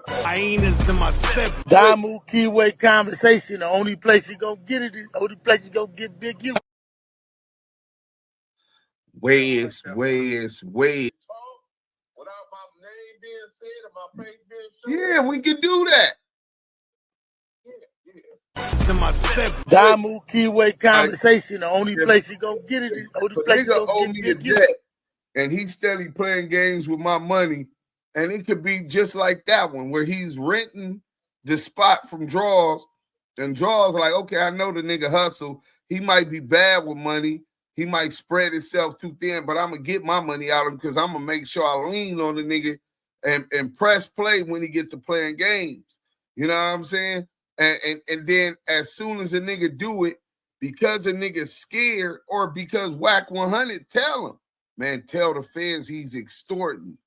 Hyenas in my step. Damu, Kiwe conversation. The only place you gonna get it is the only place you gonna get Big U. Ways. Without my name being said and my face being shown. Yeah, we can do that. Damu, Kiwe conversation. The only place you gonna get it is the only place you Nigga gonna owe get me a Big U. debt, and he's steady playing games with my money, and it could be just like that one where he's renting the spot from Draws, and Draws like, okay, I know the nigga hustle. He might be bad with money. He might spread himself too thin, but I'm gonna get my money out of him because I'm gonna make sure I lean on the nigga and press play when he get to playing games. You know what I'm saying? And then as soon as a nigga do it, because a nigga's scared or because Whack 100 tell him, man, tell the feds he's extorting.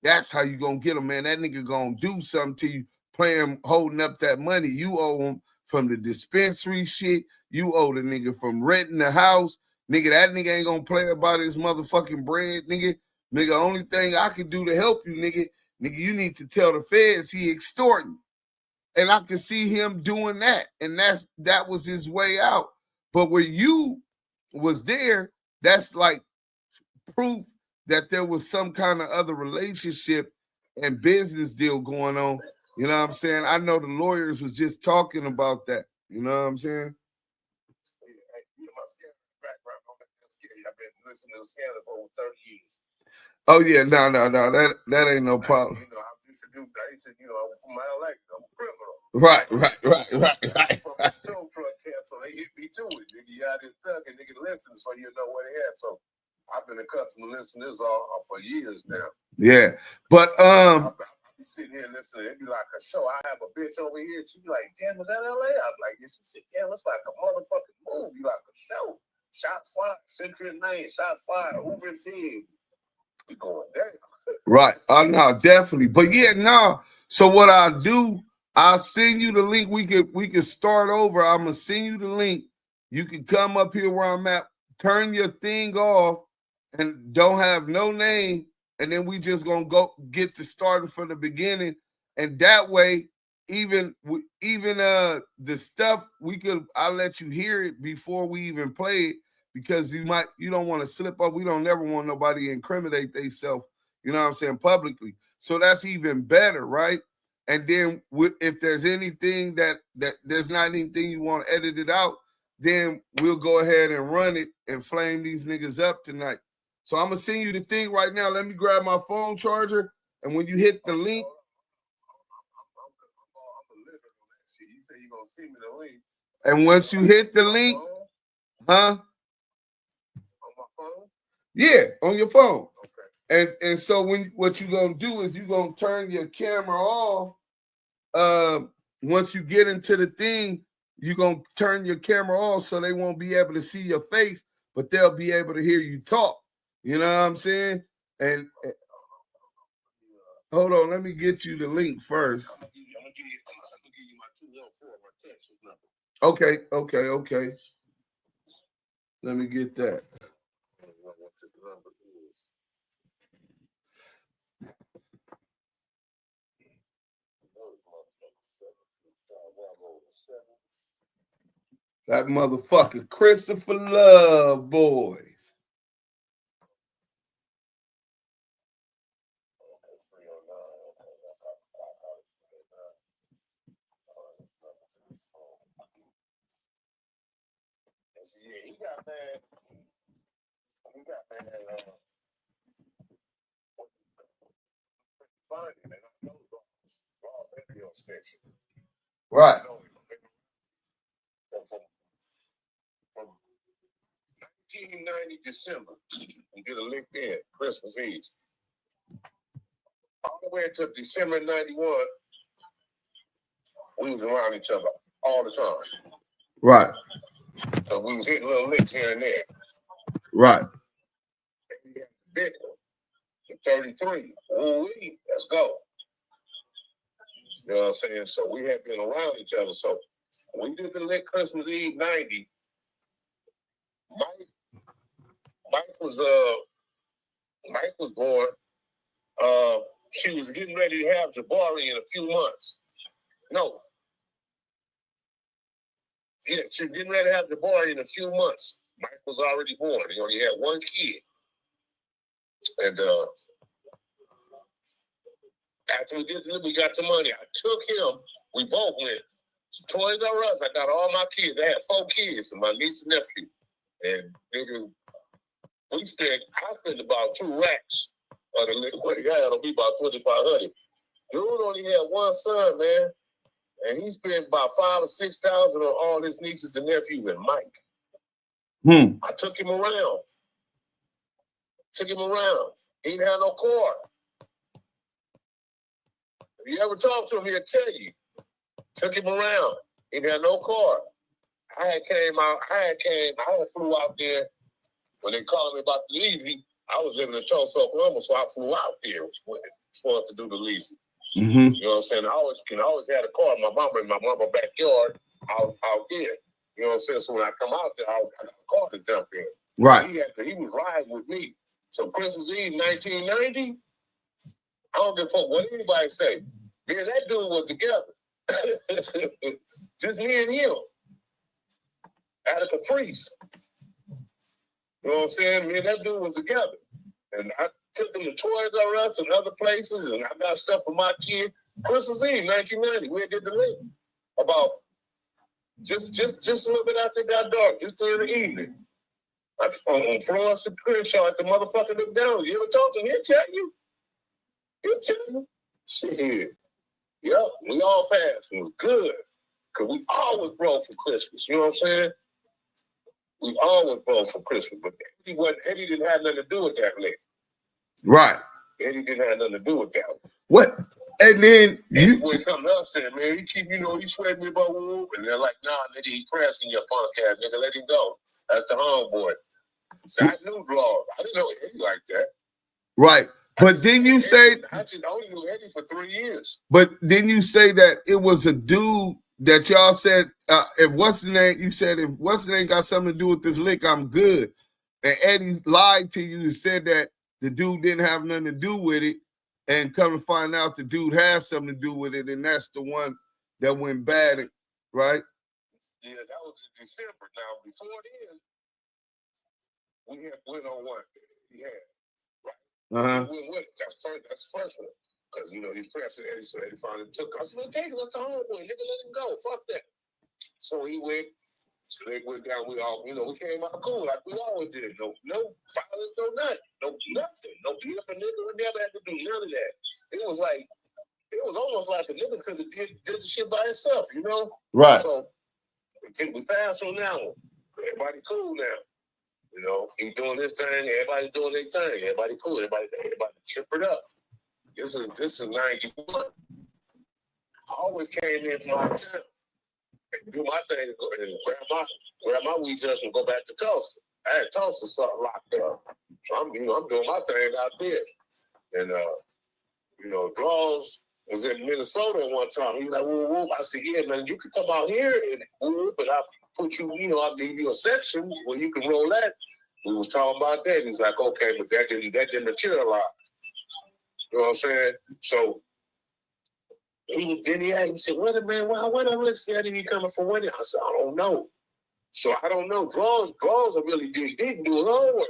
That's how you gonna get him, man. That nigga gonna do something to you, playing, holding up that money. You owe him from the dispensary shit. You owe the nigga from renting the house. Nigga, that nigga ain't gonna play about his motherfucking bread, nigga. Nigga, only thing I can do to help you, nigga, you need to tell the feds he extorting. And I can see him doing that. And that was his way out. But where you was there, that's like proof that there was some kind of other relationship and business deal going on. You know what I'm saying? I know the lawyers was just talking about that. You know what I'm saying? I've been listening to Scandal for over 30 years. Oh yeah, no, that ain't no problem. You know, I used to, I'm from LA, I'm a criminal. Right. From the tow truck camp, so they hit me to it. Nigga, you out there thugging, nigga, listen, so you know where they at. So I've been accustomed to listening to this all for years now. Yeah, but I be sitting here listening. It'd be like a show. I have a bitch over here. She'd be like, "Damn, was that LA?" I'm like, "Yes." She said, "Damn, it's like a motherfucking movie, like a show. Shots fired, Century Lane, shots fired, Uber team." We going there. Right. No, definitely. But yeah, no. So what I'll do, I'll send you the link. We could start over. I'm gonna send you the link. You can come up here where I'm at, turn your thing off, and don't have no name. And then we just gonna go get to starting from the beginning. And that way, even the stuff I'll let you hear it before we even play it, because you don't want to slip up. We don't never want nobody to incriminate themselves. You know what I'm saying, publicly. So that's even better, right? And then if there's anything that there's not anything you want to edit it out, then we'll go ahead and run it and flame these niggas up tonight. So I'm going to send you the thing right now. Let me grab my phone charger. And when you hit the link. You say you're going to send me the link. And once you hit the link, huh? On my phone? Yeah, on your phone. Okay. And so what you're gonna do is you're gonna turn your camera off. Once you get into the thing, you're gonna turn your camera off so they won't be able to see your face, but they'll be able to hear you talk. You know what I'm saying? And hold on, let me get you the link first. I'm gonna give you my 214, my Texas number. Okay. Let me get that. What this number is. That motherfucker Christopher Love Boys. Yeah, he got mad. Finding it. I know raw video station. Right. From 1990 December, you get a link there, Christmas Eve. All the way until December 91, we was around each other all the time. Right. So we was hitting little licks here and there. Right. Big 33. Ooh, let's go. You know what I'm saying? So we had been around each other. So we did the lick Christmas Eve 90. Mike was born. she was getting ready to have Jabari in a few months. No. Yeah, she was getting ready to have Jabari in a few months. Mike was already born. He only had one kid. And after we got the money, I took him. We both went. Toys R Us. I got all my kids. I had 4 kids and my niece and nephew. And nigga, I spent about 2 racks on the little what he had on me, about 2,500. Dude only had one son, man. And he spent about 5,000 or 6,000 on all his nieces and nephews and Mike. I took him around. He didn't have no car. If you ever talk to him, he'll tell you. Took him around. He didn't have no car. I flew out there when they called me about the leasing. I was living in Tulsa, Oklahoma, so I flew out there for us to do the leasing. You know what I'm saying? I always had a car in my mama backyard out there. You know what I'm saying? So when I come out there, I got a car to jump in. Right. He was riding with me. So Christmas Eve, 1990, I don't give a fuck what anybody say. Man, that dude was together. Just me and him. At a Caprice. You know what I'm saying? Me and that dude was together. And I took him to Toys R Us and other places, and I got stuff for my kid. Christmas Eve, 1990, we did the link. About just a little bit after it got dark, just during the evening. On Florence and Crenshaw at the motherfucking McDonald's. You ever talk to him? He'll tell you. Shit. Yep, we all passed. It was good. Because we always broke for Christmas. You know what I'm saying? We always broke for Christmas. But Eddie didn't have nothing to do with that late. Right. Eddie didn't have nothing to do with that. What? And then you would come to us saying, man, he sweating me about whoop. And they're like, nah, nigga, he pressing your punk ass, nigga, let him go. That's the homeboy. So I knew Draw. I didn't know Eddie like that. Right. But then you say I only knew Eddie for 3 years. But then you say that it was a dude that y'all said, if what's the name, you said if what's the name got something to do with this lick, I'm good. And Eddie lied to you and said that the dude didn't have nothing to do with it, and come to find out the dude has something to do with it, and that's the one that went bad, right? Yeah, that was in December. Now, before then, we had went on one. He had, right? We went with it. That's first one. Because, you know, he's pressing Eddie, so Eddie finally took us. I said, take it up to homeboy, nigga, let him go. Fuck that. So he went. So they went down. We all, you know, we came out cool like we always did. No violence, no nothing. No nothing. No beat up a nigga. We never had to do none of that. It was almost like a nigga could have did the shit by himself, you know? Right. So we passed on that one. Everybody cool now. You know, he doing his thing, everybody doing their thing. Everybody cool. Everybody chip it up. This is 91. I always came in from my town. Do my thing and grab my weed just and go back to Tulsa. I had Tulsa something locked up. So I'm doing my thing out there. And you know, Draws was in Minnesota one time. He was like, whoop. I said, yeah, man, you can come out here and whoop, but I'll put you, you know, I'll give you a section where you can roll that. We was talking about that. He's like, okay, but that didn't materialize. You know what I'm saying? So he said, what man, why did he coming for wedding? I said, I don't know. So I don't know. Draws are really dig deep, do his own work.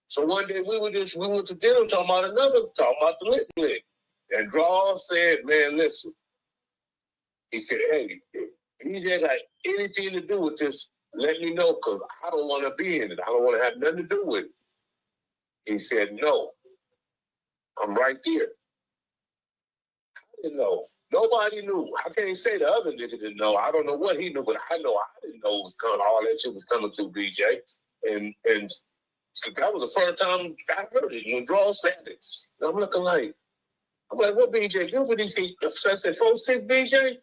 So one day we went to dinner talking about the lick. And Draws said, man, listen. He said, hey, if you got anything to do with this, let me know, because I don't want to be in it. I don't want to have nothing to do with it. He said, no. I'm right there. I didn't know. Nobody knew. I can't say the other nigga didn't know. I don't know what he knew, but I know I didn't know it was coming. All that shit was coming through BJ. And that was the first time I heard it when Draw said it. And I'm looking like, what BJ do for these? I said, 4-6 BJ?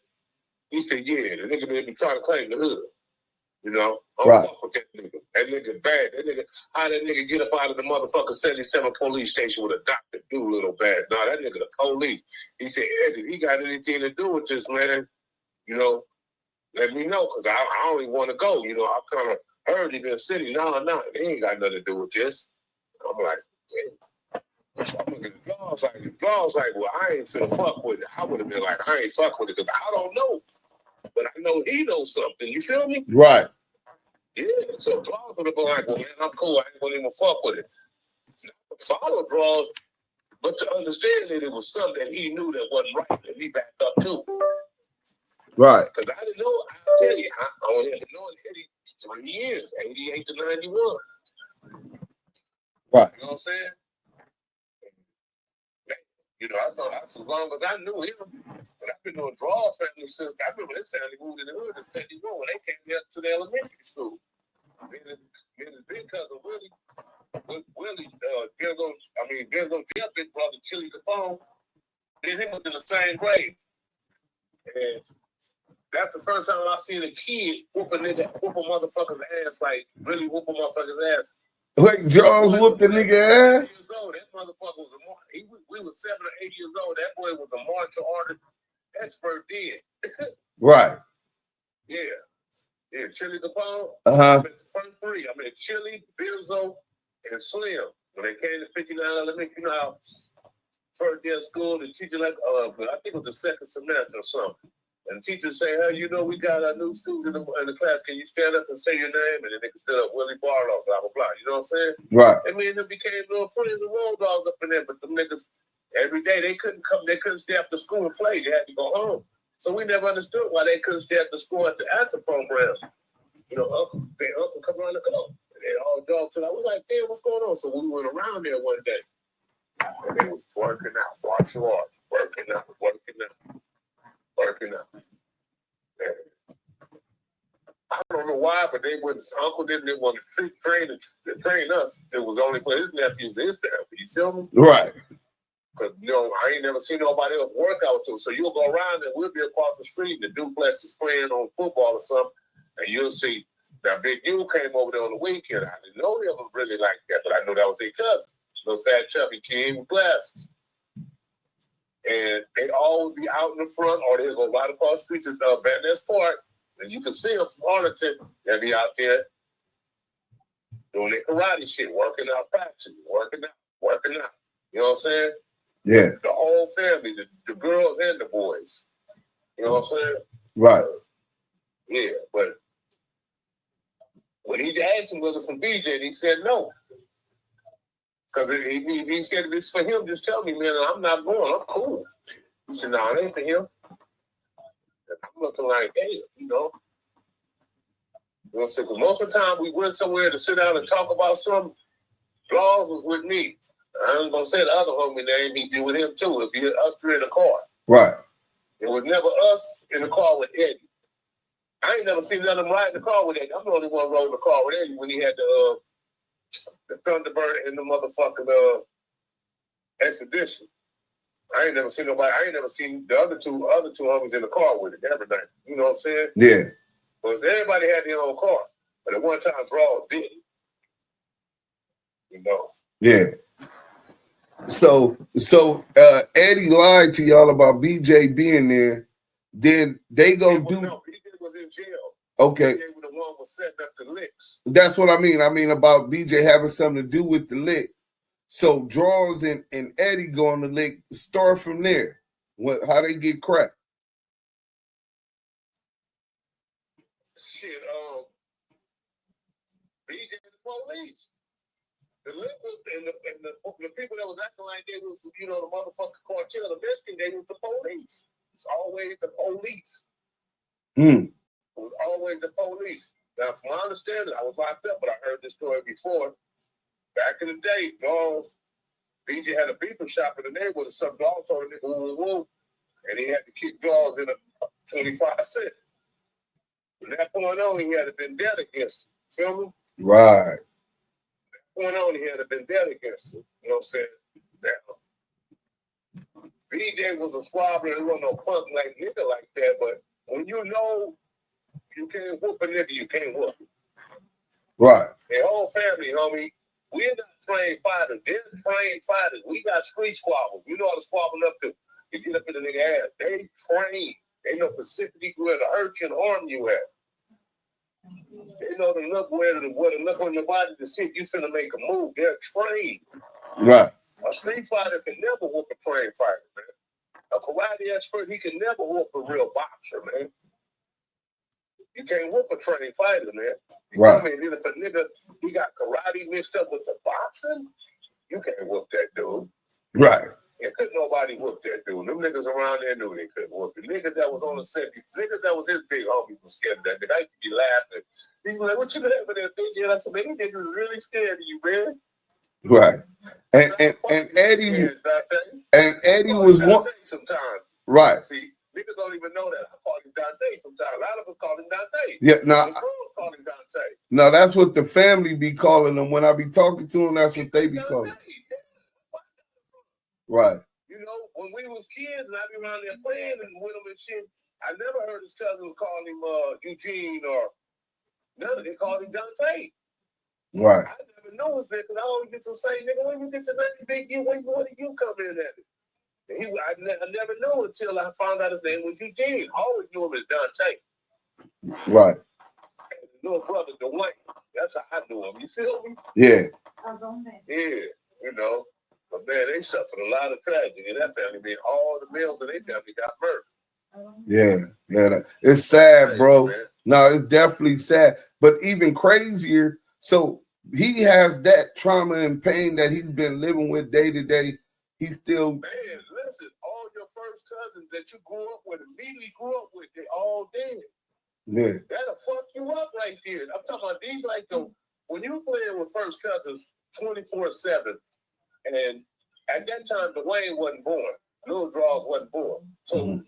He said, yeah, the nigga made me try to claim the hood. You know? Right. Fuck with that nigga. That nigga bad. How that nigga get up out of the motherfucking 77 police station with a Dr. Doolittle bad? No, that nigga the police. He said, Eddie, he got anything to do with this, man, you know, let me know, because I don't even want to go. You know, I kind of heard he been in the city. No, they ain't got nothing to do with this. I'm like, So I'm looking at the Draws like, well, I ain't finna fuck with it. I would have been like, I ain't fuck with it because I don't know. But I know he knows something. You feel me? Right. Yeah. So Draws would have been like, well, man, I'm cool. I ain't gonna even fuck with it. Follow Draws, but to understand that it was something that he knew that wasn't right, and he backed up too. Right. Because I didn't know. I'll tell you, I only had known Eddie 3 years, 88 to 91. Right. You know what I'm saying? You know, I thought as long as I knew him, but I've been doing Draws family since I remember this family moved in the hood in 71 when they came here to the elementary school. Me and his big cousin Willie, Benzo Jeff, big brother Chili Capone, then he was in the same grade. And that's the first time I've seen a kid whoop a motherfucker's ass, like really whoop a motherfucker's ass. Wait, Jaws whooped the nigga ass? Years old. That motherfucker was we was 7 or 8 years old. That boy was a martial artist expert then. Right. Yeah. Yeah, Chili Capone. Uh-huh. The first three. I mean, Chili, Benzo, and Slim. When they came to 59 Elementary, you know how first day of school, the teacher I think it was the second semester or something. And the teacher say, hey, you know, we got our new students in the class. Can you stand up and say your name? And then they can stand up, Willie Barlow, blah, blah, blah. You know what I'm saying? Right. And me and them became little friends and road dogs up in there. But them niggas, every day, they couldn't stay after school and play. They had to go home. So we never understood why they couldn't stay after school at the after program. You know, their uncle come around the club. And they all dogs. So I was like, damn, what's going on? So we went around there one day. And they was working out, martial arts, working out. And I don't know why, but his uncle didn't want to train us. It was only for his nephews, his family. You feel me? Right. Because, you know, I ain't never seen nobody else work out too. So you'll go around and we'll be across the street and the duplex is playing on football or something, and you'll see that Big U came over there on the weekend. I didn't know they was really like that, but I knew that was their cousin. Little fat chubby kid with glasses. And they'd always be out in the front, or they'd go right across the street to Van Ness Park, and you can see them from Arlington. They'd be out there doing their karate shit, working out, practicing, working out. You know what I'm saying? Yeah. The whole family, the girls and the boys. You know what I'm saying? Right. Yeah, but when he asked him whether from BJ, he said no. Because he said, if it's for him, just tell me, man, I'm not going. I'm cool. He said, no, it ain't for him. And I'm looking like, hey, you know. You know, because most of the time we went somewhere to sit down and talk about something, Laws was with me. I ain't going to say the other homie name. He'd be with him, too. It'd be us three in the car. Right. It was never us in the car with Eddie. I ain't never seen none of them ride in the car with Eddie. I'm the only one rolling the car with Eddie when he had the Thunderbird and the motherfucking Expedition. I ain't never seen nobody. I ain't never seen the other two homies in the car with it every night. You know what I'm saying? Yeah. Because everybody had their own car, but at one time, Broad didn't. You know. Yeah. So Eddie lied to y'all about BJ being there. Then they go do. No, BJ was in jail. Okay. BJ was the one was setting up the licks. That's what I mean. I mean about BJ having something to do with the lick. So Draws and Eddie go on the lick. Start from there. How they get cracked? Shit, BJ and the police. The lick was, and the people that was acting like they was, you know, the motherfucking cartel, the Mexican, they was the police. It's always the police. It was always the police. Now, from my understanding, I was locked up, but I heard this story before. Back in the day, dogs, BJ had a beeper shop in the neighborhood, and some dog told him, woo, woo, and he had to kick dogs in a 25 cents. From that point on, he had a vendetta against him. Feel me? Right. From that point on, he had a vendetta against him. You know what I'm saying? Now, BJ was a squabbler. He wasn't no punk like nigga like that, but when you know you can't whoop a nigga, you can't whoop him. Right. Their whole family, homie, we're not trained fighters. They're trained fighters. We got street squabbles. You know how to squabble up to get up in the nigga ass. They train. They know specifically where to hurt you and harm you at. They know to look where to look on your body to see if you finna make a move. They're trained. Right. A street fighter can never whoop a trained fighter, man. A karate expert, he can never whoop a real boxer, man. You can't whoop a trained fighter, man. Right. I mean, if a nigga, he got karate mixed up with the boxing, you can't whoop that dude. Right. And couldn't nobody whoop that dude. Them niggas around there knew they couldn't whoop it. Niggas that was on the set, niggas that was his big homies was scared of that nigga. I used to be laughing. He's like, what you got over there thinking? I said, man, these niggas is really scared of you, man. Right. And Eddie was one sometimes. Right. See, niggas don't even know that. I call him Dante sometimes. A lot of us call him Dante. Yeah, no. The girls call him Dante. No, that's what the family be calling them. When I be talking to them, that's what they be calling. Right. You know, when we was kids and I be around there playing and with them and shit, I never heard his cousins call him Eugene or none of them called him Dante. Right. I never knew his name because I always get to say, nigga, when you get to that big you, when do you come in at it? I never knew until I found out his name was Eugene. I always knew him as Dante. Right. And his little brother Dwayne. That's how I knew him. You feel me? Yeah. Yeah. You know. But man, they suffered a lot of tragedy in that family. I mean, all the males in their family got murdered. Yeah. It's sad, bro. Man. No, it's definitely sad. But even crazier, so he has that trauma and pain that he's been living with day to day. He's still. Man, listen, all your first cousins that you grew up with, immediately grew up with, they all dead. Yeah. That'll fuck you up right there. I'm talking about these like when you playing with first cousins 24/7, and at that time Dwayne wasn't born, Lil Draws wasn't born. So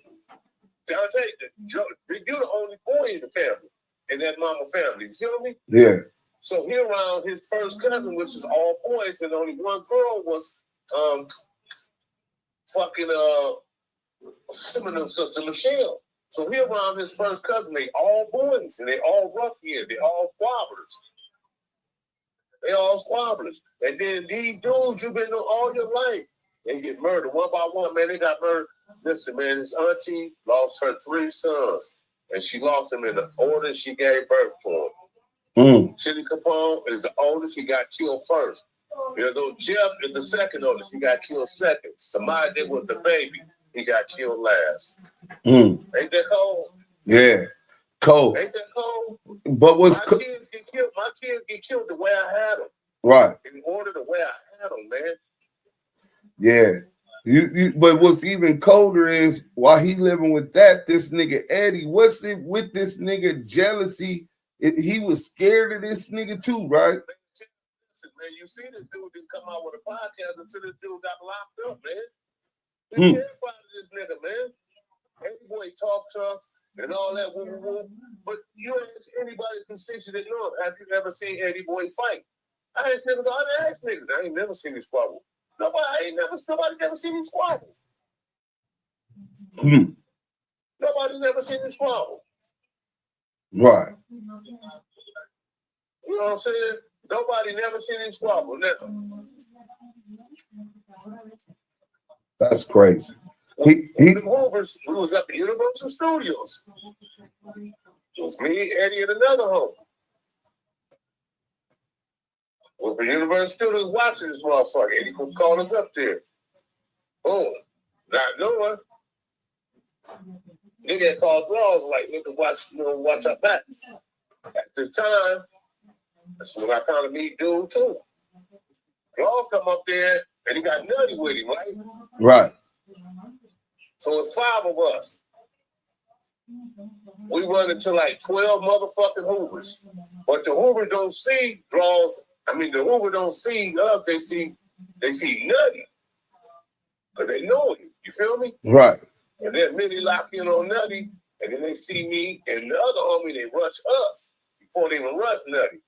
Dante, you're the only boy in the family, in that mama family. You feel me? Yeah. So he around his first cousin, which is all boys, and only one girl was Seminole sister Michelle. So he around his first cousin, they all boys and they all ruffians, they all squabblers. And then these dudes you've been knowing all your life, they get murdered one by one, man. They got murdered. Listen, man, his auntie lost her 3 sons, and she lost them in the order she gave birth to them. Chili Capone is the oldest, he got killed first. There's old Jeff is the second oldest, he got killed second. Somebody was the baby, he got killed last. Ain't that cold? Yeah, cold. Ain't that cold? But my kids get killed the way I had them. Right. In order the way I had them, man. Yeah. But what's even colder is while he living with that, this nigga Eddie, what's it with this nigga jealousy? He was scared of this nigga too, right? Man, you see this dude didn't come out with a podcast until this dude got locked up, man. He's terrified of this nigga, man. Eddieboy talk tough and all that, but you ask anybody from 60 that know him, have you ever seen Eddieboy fight? I ask niggas, I ain't never seen him squabble. Nobody never seen him squabble. Nobody never seen him squabble. Right. You know what I'm saying? Nobody never seen him squabble now. That's crazy. The Movers, we was at the Universal Studios. It was me, Eddie, and another homie. Well, the Universal Studios watching this motherfucker. Eddie could call us up there. Boom. Not knowing. Nigga called Draws like, nigga, watch our back. At this time, that's when I kind of meet dude too. Draws come up there and he got Nutty with him, right? Right. So it's 5 of us. We run into like 12 motherfucking Hoovers. But the Hoovers don't see Draws. I mean, the Hoovers don't see us. They see Nutty. Because they know him. You feel me? Right. And then Minnie lock in on Nutty. And then they see me and the other homie, they rush us before they even rush Nutty.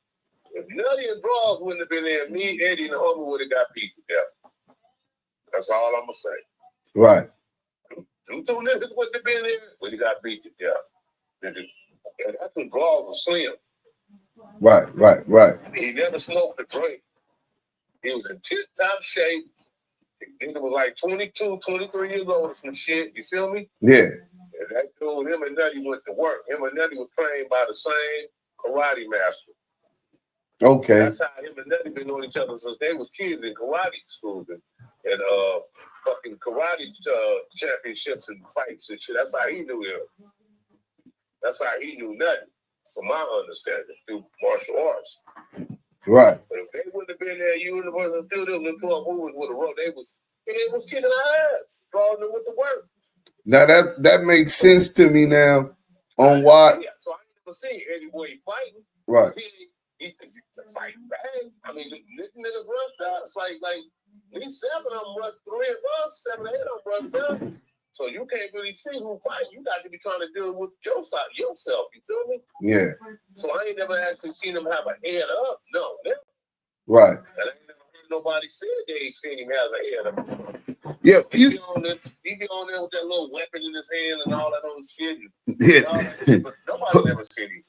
If Nutty and Draws wouldn't have been there, me, Eddie, and the homie would have got beat to death. That's all I'm going to say. Right. Them 2 niggas wouldn't have been there, but he got beat to death. And that's when Draws was slim. Right. He never smoked a drink. He was in tip-top shape. He was like 22, 23 years old or some shit. You feel me? Yeah. And that dude, him and Nutty went to work. Him and Nutty were trained by the same karate master. Okay. That's how him and Nutty been knowing each other since they was kids in karate school. and fucking karate championships and fights and shit. That's how he knew him. That's how he knew nothing, from my understanding, through martial arts. Right. But if they wouldn't have been there, Universal Studios and 12 movies would have wrote. They was kicking our ass, drawing them with the work. Now that makes sense to me now on why. Yeah, so I never seen Eddieboy fighting. Right. He's fighting bad. I mean, the niggas rushed out. It's like these 7 of them rushed 3 of us, 7 or 8 of them rushed down. So you can't really see who fight. You got to be trying to deal with yourself. You feel me? Yeah. So I ain't never actually seen him have a head up. No, never. Right. And I ain't never heard nobody say they ain't seen him have a head up. Yeah. He be on there with that little weapon in his hand and all that old shit. Yeah. But nobody never seen him.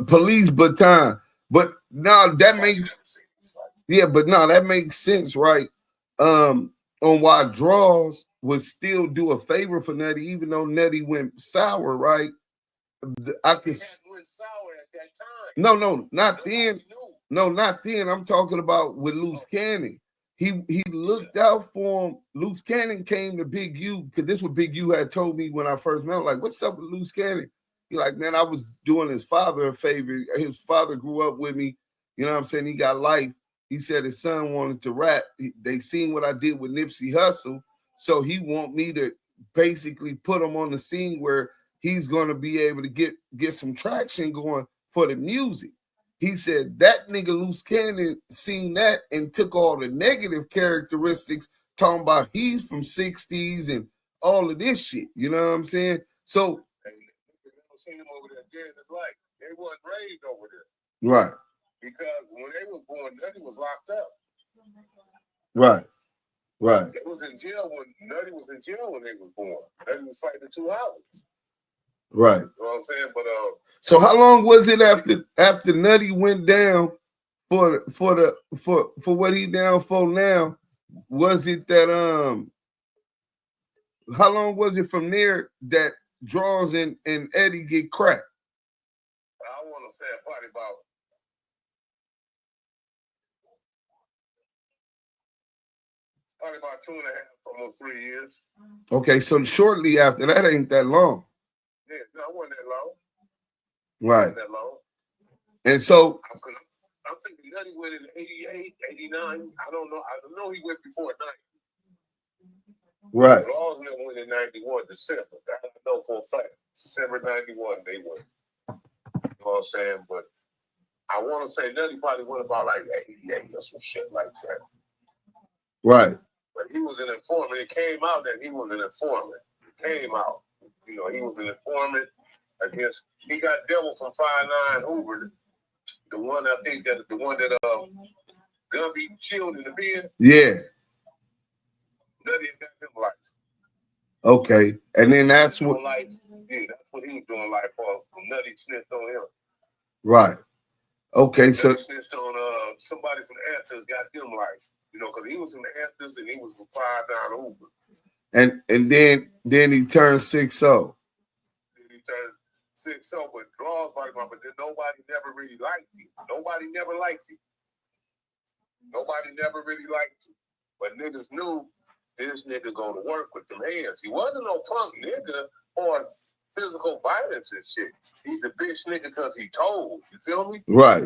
Police baton. But no, that makes that makes sense, right? On why Draws would still do a favor for Nutty, even though Nutty went sour, right? I could went sour at that time. No, not then. No, not then. I'm talking about with Loose Cannon. He looked out for him. Loose Cannon came to Big U, because this is what Big U had told me when I first met him. Like, what's up with Loose Cannon? He like, man, I was doing his father a favor. His father grew up with me. You know what I'm saying? He got life. He said his son wanted to rap. They seen what I did with Nipsey Hussle. So he want me to basically put him on the scene where he's going to be able to get some traction going for the music. He said that nigga Loose Cannon seen that and took all the negative characteristics, talking about he's from 60's and all of this shit. You know what I'm saying? So seen him over there dead in his life. They wasn't raised over there. Right. Because when they was born, Nutty was locked up. Right. Right. They was in jail when Nutty was in jail when they was born. Nutty was fighting 2 hours. Right. You know what I'm saying? But so how long was it after Nutty went down for what he down for now? Was it that how long was it from there that Draws and Eddie get cracked? I want to say probably about 2.5, almost 3 years. Okay, so shortly after that, ain't that long. Yeah, no, it wasn't that long. Right. It wasn't that long. And so I'm thinking Nutty went in 88, 89. I don't know. I know he went before 90. Right. Draws went in 91, December. I know for a fact. December 91, they went. You know what I'm saying? But I want to say Nutty probably went about like 88 or some shit like that. Right. But he was an informant. It came out that he was an informant. It came out. You know, he was an informant against. He got Devil from 5'9" Hoover, the one that Gumby killed in the bed. Yeah. Nutty got him life. Okay, and then that's what. That's what he was doing life for. Nutty snitched on him. Right. Okay, so Nutty snitched on somebody from the Answers, got them life. You know, because he was from the Answers and he was from 5'9" Hoover. And then he turned 6-0. Then he turned 6-0, but Draws body, but then nobody never really liked you. Nobody never liked you. Nobody never really liked you. But niggas knew this nigga go to work with them hands. He wasn't no punk nigga or physical violence and shit. He's a bitch nigga because he told. You feel me? Right.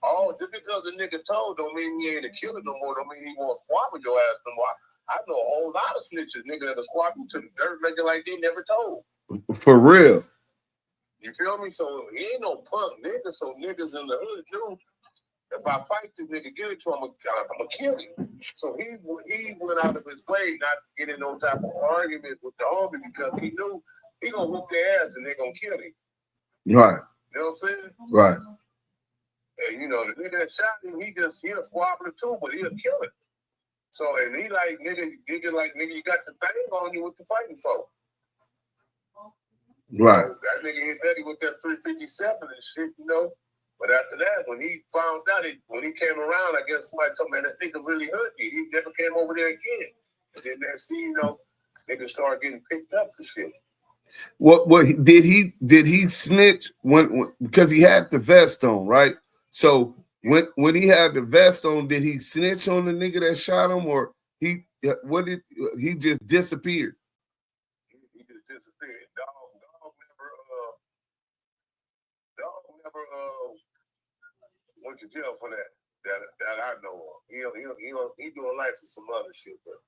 Oh, just because the nigga told don't mean he ain't a killer no more. Don't mean he won't squab with your ass no more. I know a whole lot of snitches, nigga, that'll squab you to the dirt, nigga, like they never told. For real. You feel me? So he ain't no punk nigga. So niggas in the hood knew if I fight this nigga, give it to him, I'm gonna kill him. So he went out of his way not to get in no type of arguments with the homie because he knew he gonna whoop their ass and they gonna kill him. Right. You know what I'm saying? Right. And you know, the nigga that shot him, he'll squabble too, but he'll kill him. So, and he like, nigga, you got the thing on you with the fighting for. Right. So that nigga hit Eddie with that 357 and shit, you know. But after that, when he found out, when he came around, I guess somebody told me, man, that nigga really hurt me. He never came over there again. And then next thing you know, niggas started getting picked up for shit. What did he snitch when because he had the vest on, right? So when he had the vest on, did he snitch on the nigga that shot him, or he What did he just disappeared? He just disappeared. Dog never went to jail for that. That I know of. He doing life for some other shit, but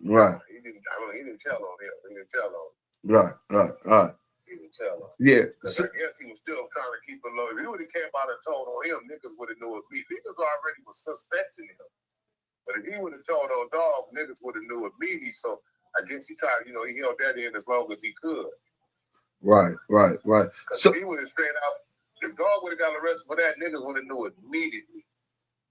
right. He didn't tell on him. He didn't tell on him. Right. He didn't tell on him. Yeah. So, I guess he was still trying to keep it low. If he would have came out and told on him, niggas would have knew it. Niggas already was suspecting him. But if he would have told on Dog, niggas would have knew it immediately. So I guess he tried, he held that in as long as he could. Right. So if he would have straight out, if Dog would have got arrested for that, niggas would have knew it immediately.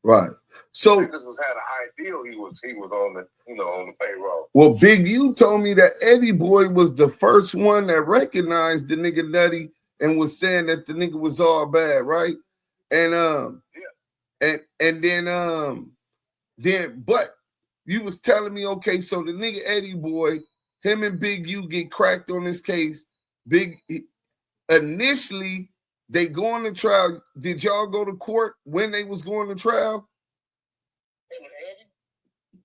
Right. So niggas had an idea he was on the on the payroll. Well, Big U told me that Eddieboy was the first one that recognized the nigga Nutty and was saying that the nigga was all bad, right? And then but you was telling me, okay, so the nigga Eddieboy, him and Big U get cracked on this case. Initially they go on the trial. Did y'all go to court when they was going to trial?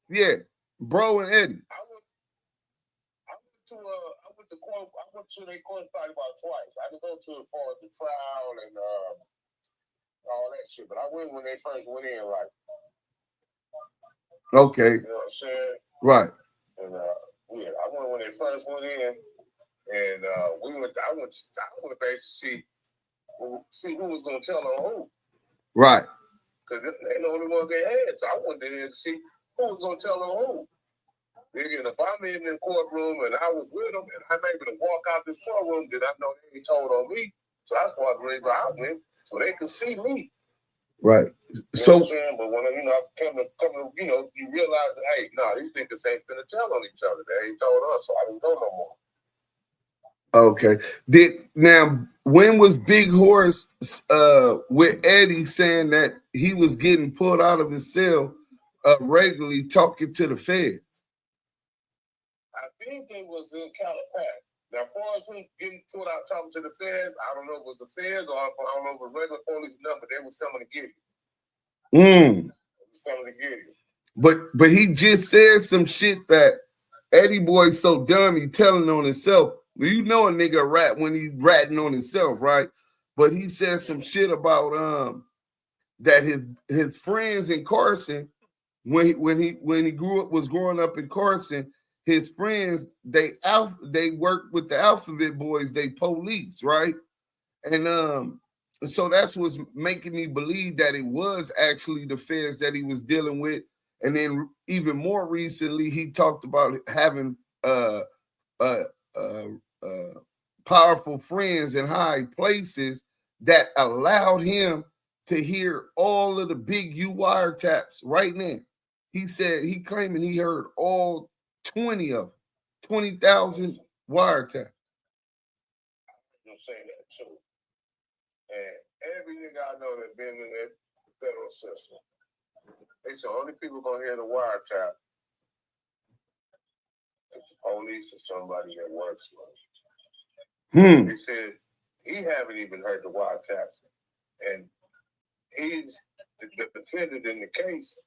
Yeah, bro and Eddie. I went to court. I went to their court probably about twice. I didn't go to it for the trial and all that shit, but I went when they first went in, like. Okay. You know what I'm saying? Right. And I went when they first went in, and I went basically see who was gonna tell on who. Right. Because they know the ones they had, so I went there to see who was gonna tell on who. Nigga, if I'm in the courtroom and I was with them and I'm able to walk out this courtroom, then I know they ain't told on me. So that's why the reason I went, so they could see me. Right. You know what I'm saying? But when I come to you realize that, hey, no, these niggas ain't finna tell on each other. They ain't told us, so I didn't go no more. Okay. When was Big Horse with Eddie saying that he was getting pulled out of his cell regularly talking to the feds? I think they was in Calipat. Now, as far as him getting pulled out talking to the feds, I don't know if it was the feds or I don't know if it was regular police or nothing, but they was coming to get you. They was coming to get you. But he just said some shit that Eddieboy's so dumb he telling on himself. You know a nigga rat when he's ratting on himself, right? But he said some shit about that his friends in Carson, when he was growing up in Carson, his friends they worked with the Alphabet Boys, they police, right? And so that's what's making me believe that it was actually the feds that he was dealing with. And then even more recently, he talked about having powerful friends in high places that allowed him to hear all of the Big U wiretaps right now. He said he claiming he heard all 20 of them, 20,000 wiretaps. I'm saying that too. And every nigga I know that been in that federal system, they said only people gonna hear the wiretap is the police or somebody that works for them. They said he haven't even heard the wiretaps, and he's the defendant in the case.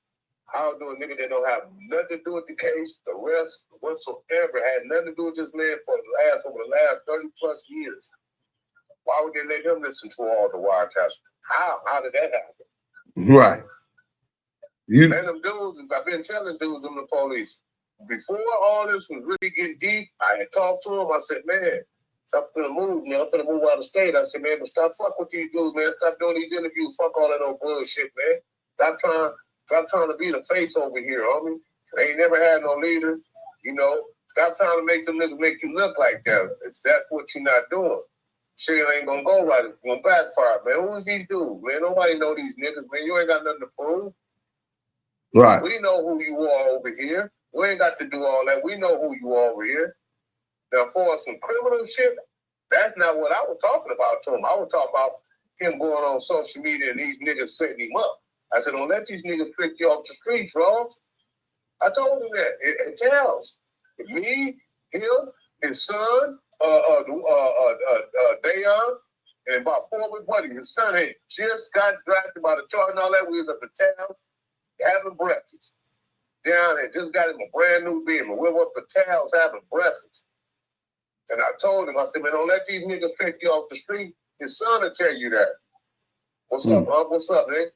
How do a nigga that don't have nothing to do with the case, the rest whatsoever, had nothing to do with this man for over the last 30 plus years? Why would they let him listen to all the wiretaps? How did that happen? Right. And them dudes, I've been telling dudes in the police, before all this was really getting deep, I had talked to him. I said, man, stop finna move, man. I'm finna move out of state. I said, man, but stop fuck with these dudes, man. Stop doing these interviews. Fuck all that old bullshit, man. Stop trying to be the face over here, homie. They ain't never had no leader, Stop trying to make them niggas make you look like that. If that's what you're not doing. Shit ain't gonna go right. It's gonna backfire, man. Who's these dudes, man? Nobody know these niggas, man. You ain't got nothing to prove. Right. We know who you are over here. We ain't got to do all that. We know who you are over here. Now, for some criminal shit, that's not what I was talking about to him. I was talking about him going on social media and these niggas setting him up. I said, don't let these niggas pick you off the streets, Ross. I told him that. It tells. Me, him, his son, Dayon, and about 4 weeks buddy. His son had just got drafted by the chart and all that. We was at the town having breakfast. down and just got him a brand new Beamer. We were for Towns having breakfast. And I told him, I said, man, don't let these niggas pick you off the street. His son will tell you that. What's up, Unc? What's up, man?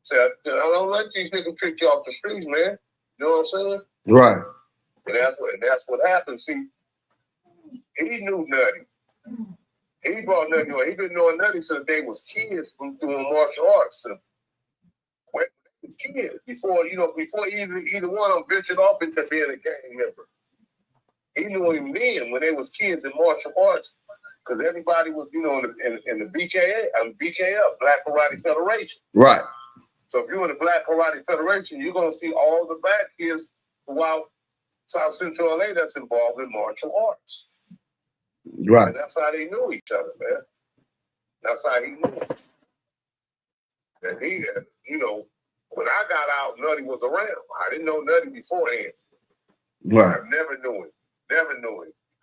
Said, don't let these niggas pick you off the streets, man. You know what I'm saying? Right. And that's what happened. See, he knew Nutty. He brought Nutty on. He been knowing Nutty since they was kids from doing martial arts. So, when they was kids, before either one of them ventured off into being a gang member. He knew him then when they was kids in martial arts, because everybody was, in the BKF, Black Karate Federation. Right. So if you're in the Black Karate Federation, you're gonna see all the black kids throughout South Central LA that's involved in martial arts. Right. And that's how they knew each other, man. That's how he knew. And he, when I got out, Nutty was around. I didn't know Nutty beforehand. Right. I never knew him.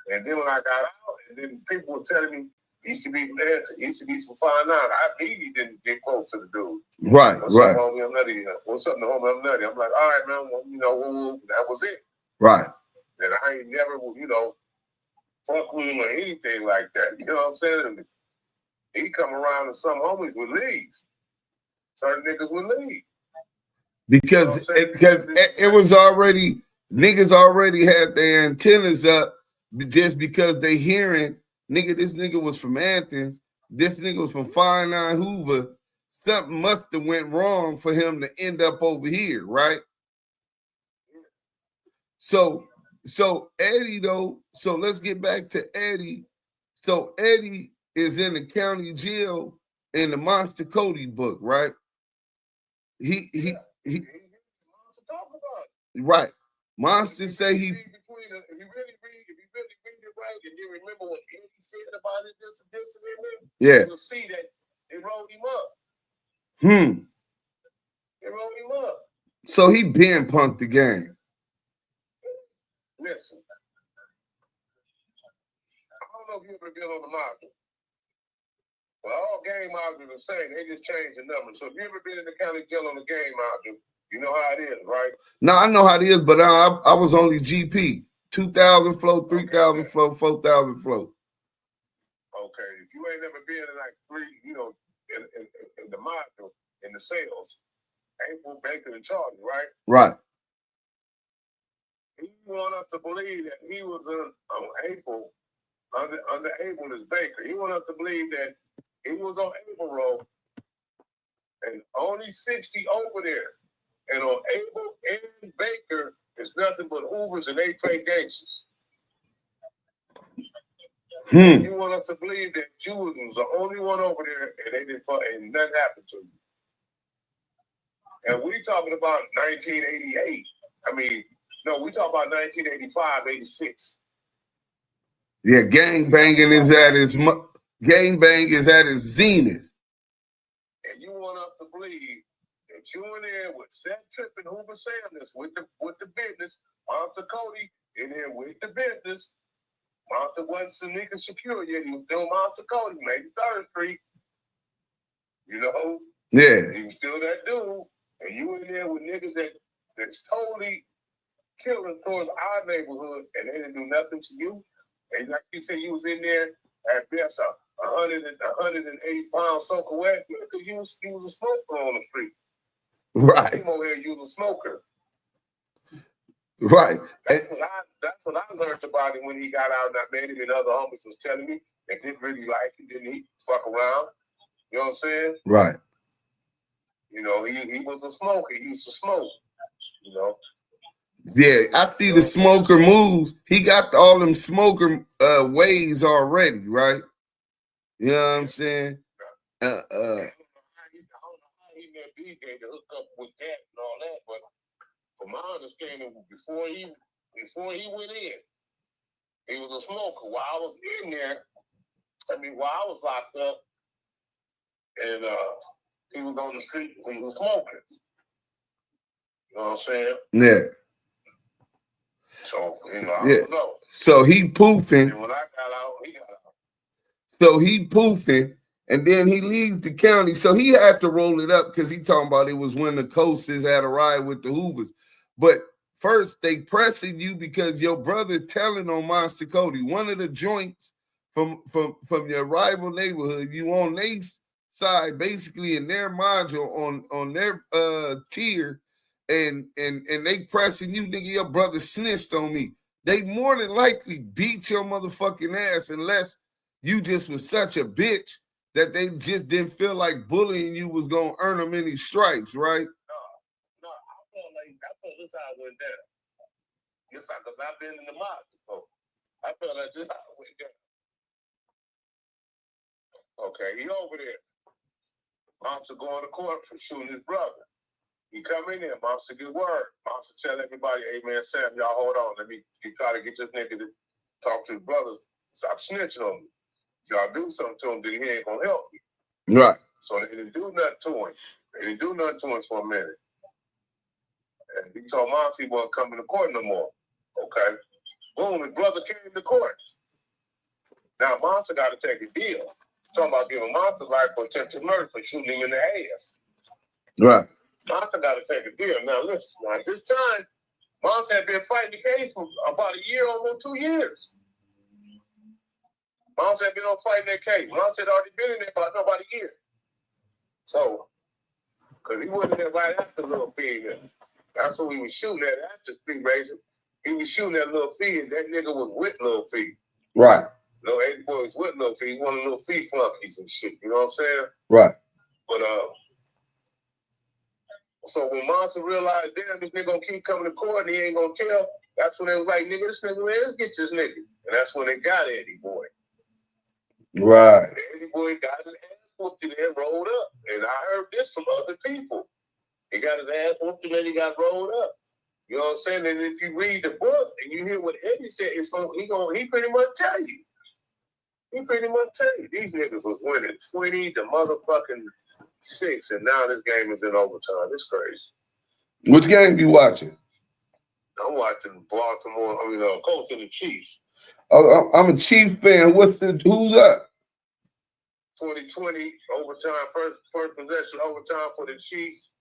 And then when I got out, and then people were telling me he used to be from 5'9". I really didn't get close to the dude. Right. What's up, homie? I'm Nutty. What's up, homie? I'm Nutty. I'm like, all right, man. Well, that was it. Right. And I ain't never, fuck with him or anything like that. You know what I'm saying? He come around and some homies would leave. Certain niggas would leave. Because it was already, niggas already had their antennas up just because they hearing, this nigga was from Athens, this nigga was from 5'9" Hoover. Something must have went wrong for him to end up over here, right? So Eddie, though, so let's get back to Eddie. So Eddie is in the county jail in the Monster Cody book, right? He right. Monster say he. If you really read it right, and you remember what Eddie said about it, this and that, you'll see that it rolled him up. It rolled him up. So he been punked the game. Listen, I don't know if you ever been on the module. Well, all game modules are the same. They just change the numbers. So if you ever been in the county jail on the game module, you know how it is, right? No, I know how it is, but I was only GP. 2,000 flow, 3,000 flow, 4,000 flow. Okay, if you ain't never been in like in the module, in the sales, April, Baker, and Charlie, right? Right. He want us to believe that he was on April, under April is Baker. He want us to believe that he was on April row and only 60 over there. And on April and Baker is nothing but Hoovers and A-Train gangsters. You want us to believe that Jews was the only one over there and they didn't and nothing happened to you. And we talking about 1988. No, we talk about 1985, 86. Yeah, gangbang is at its zenith. And you want us to believe that you in there with Seth Tripp and Hoover Sanders with the business, Monster Cody in there with the business. Monster wasn't Sanika secure yet. He was doing Monster Cody, maybe 3rd Street. Yeah. He was still that dude. And you in there with niggas that's totally killing towards our neighborhood, and they didn't do nothing to you. And like you said, you was in there at best 108 pounds soaking wet because you was a smoker on the street. Right. You came over here, you was a smoker. Right. That's what I learned about him when he got out, and I made him and other homies was telling me they didn't really like him, didn't he? Fuck around. You know what I'm saying? Right. He was a smoker. He used to smoke. Yeah, I see the smoker moves. He got all them smoker ways already, right? You know what I'm saying? I don't know how he met BJ to hook up with that and all that, but from my understanding, before he went in, he was a smoker. While I was in there, while I was locked up, and he was on the street, he was smoking. You know what I'm saying? Yeah. So, I don't know. So he poofing. And when I got out, he got out. So he poofing, and then he leaves the county. So he had to roll it up because he talking about it was when the Coasters had a ride with the Hoovers. But first, they pressing you because your brother telling on Monster Cody, one of the joints from your rival neighborhood, you on their side, basically in their module on their tier, and they pressing you, nigga, your brother snitched on me. They more than likely beat your motherfucking ass unless you just was such a bitch that they just didn't feel like bullying you was gonna earn them any stripes, right? No, I felt this how it went down. Yes, because I've been in the mob before. I felt like this how it went down. Okay, he over there. Monster going to court for shooting his brother. He come in there, Monster get word. Monster tell everybody, hey man, Sam, y'all hold on. Let me try to get this nigga to talk to his brothers. Stop snitching on me. Y'all do something to him, then he ain't gonna help you. Right. So they didn't do nothing to him. They didn't do nothing to him for a minute. And he told Monster he wasn't coming to court no more. Okay. Boom, his brother came to court. Now Monster got to take a deal. Talking about giving Monster life for attempted murder for shooting him in the ass. Right. Monster got to take a deal. Now listen, at this time, Monster had been fighting the case for about a year, almost 2 years. Monster had been on fighting that case. Monster had already been in there about a year. So, because he wasn't there right after Lil Fee. That's what he was shooting at after Street Racing. He was shooting at Lil Fee, and that nigga was with Lil Fee. Right. Lil Eddieboy was with Lil Fee. He one of Lil Fee flunkies and shit. You know what I'm saying? Right. But so when Monster realized, damn, this nigga gonna keep coming to court and he ain't gonna tell, that's when they was like, nigga, this nigga, man, let's get this nigga. And that's when they got Eddieboy. Right. Eddieboy got his ass whooped and then rolled up. And I heard this from other people. He got his ass whooped and then he got rolled up. You know what I'm saying? And if you read the book and you hear what Eddie said, he pretty much tell you. He pretty much tell you. These niggas was winning 20 to motherfucking 6, and now this game is in overtime. It's crazy. Which game you watching? I'm watching Baltimore, Colts and the Chiefs. Oh, I'm a Chiefs fan. Who's up? 2020 overtime, first possession overtime for the Chiefs.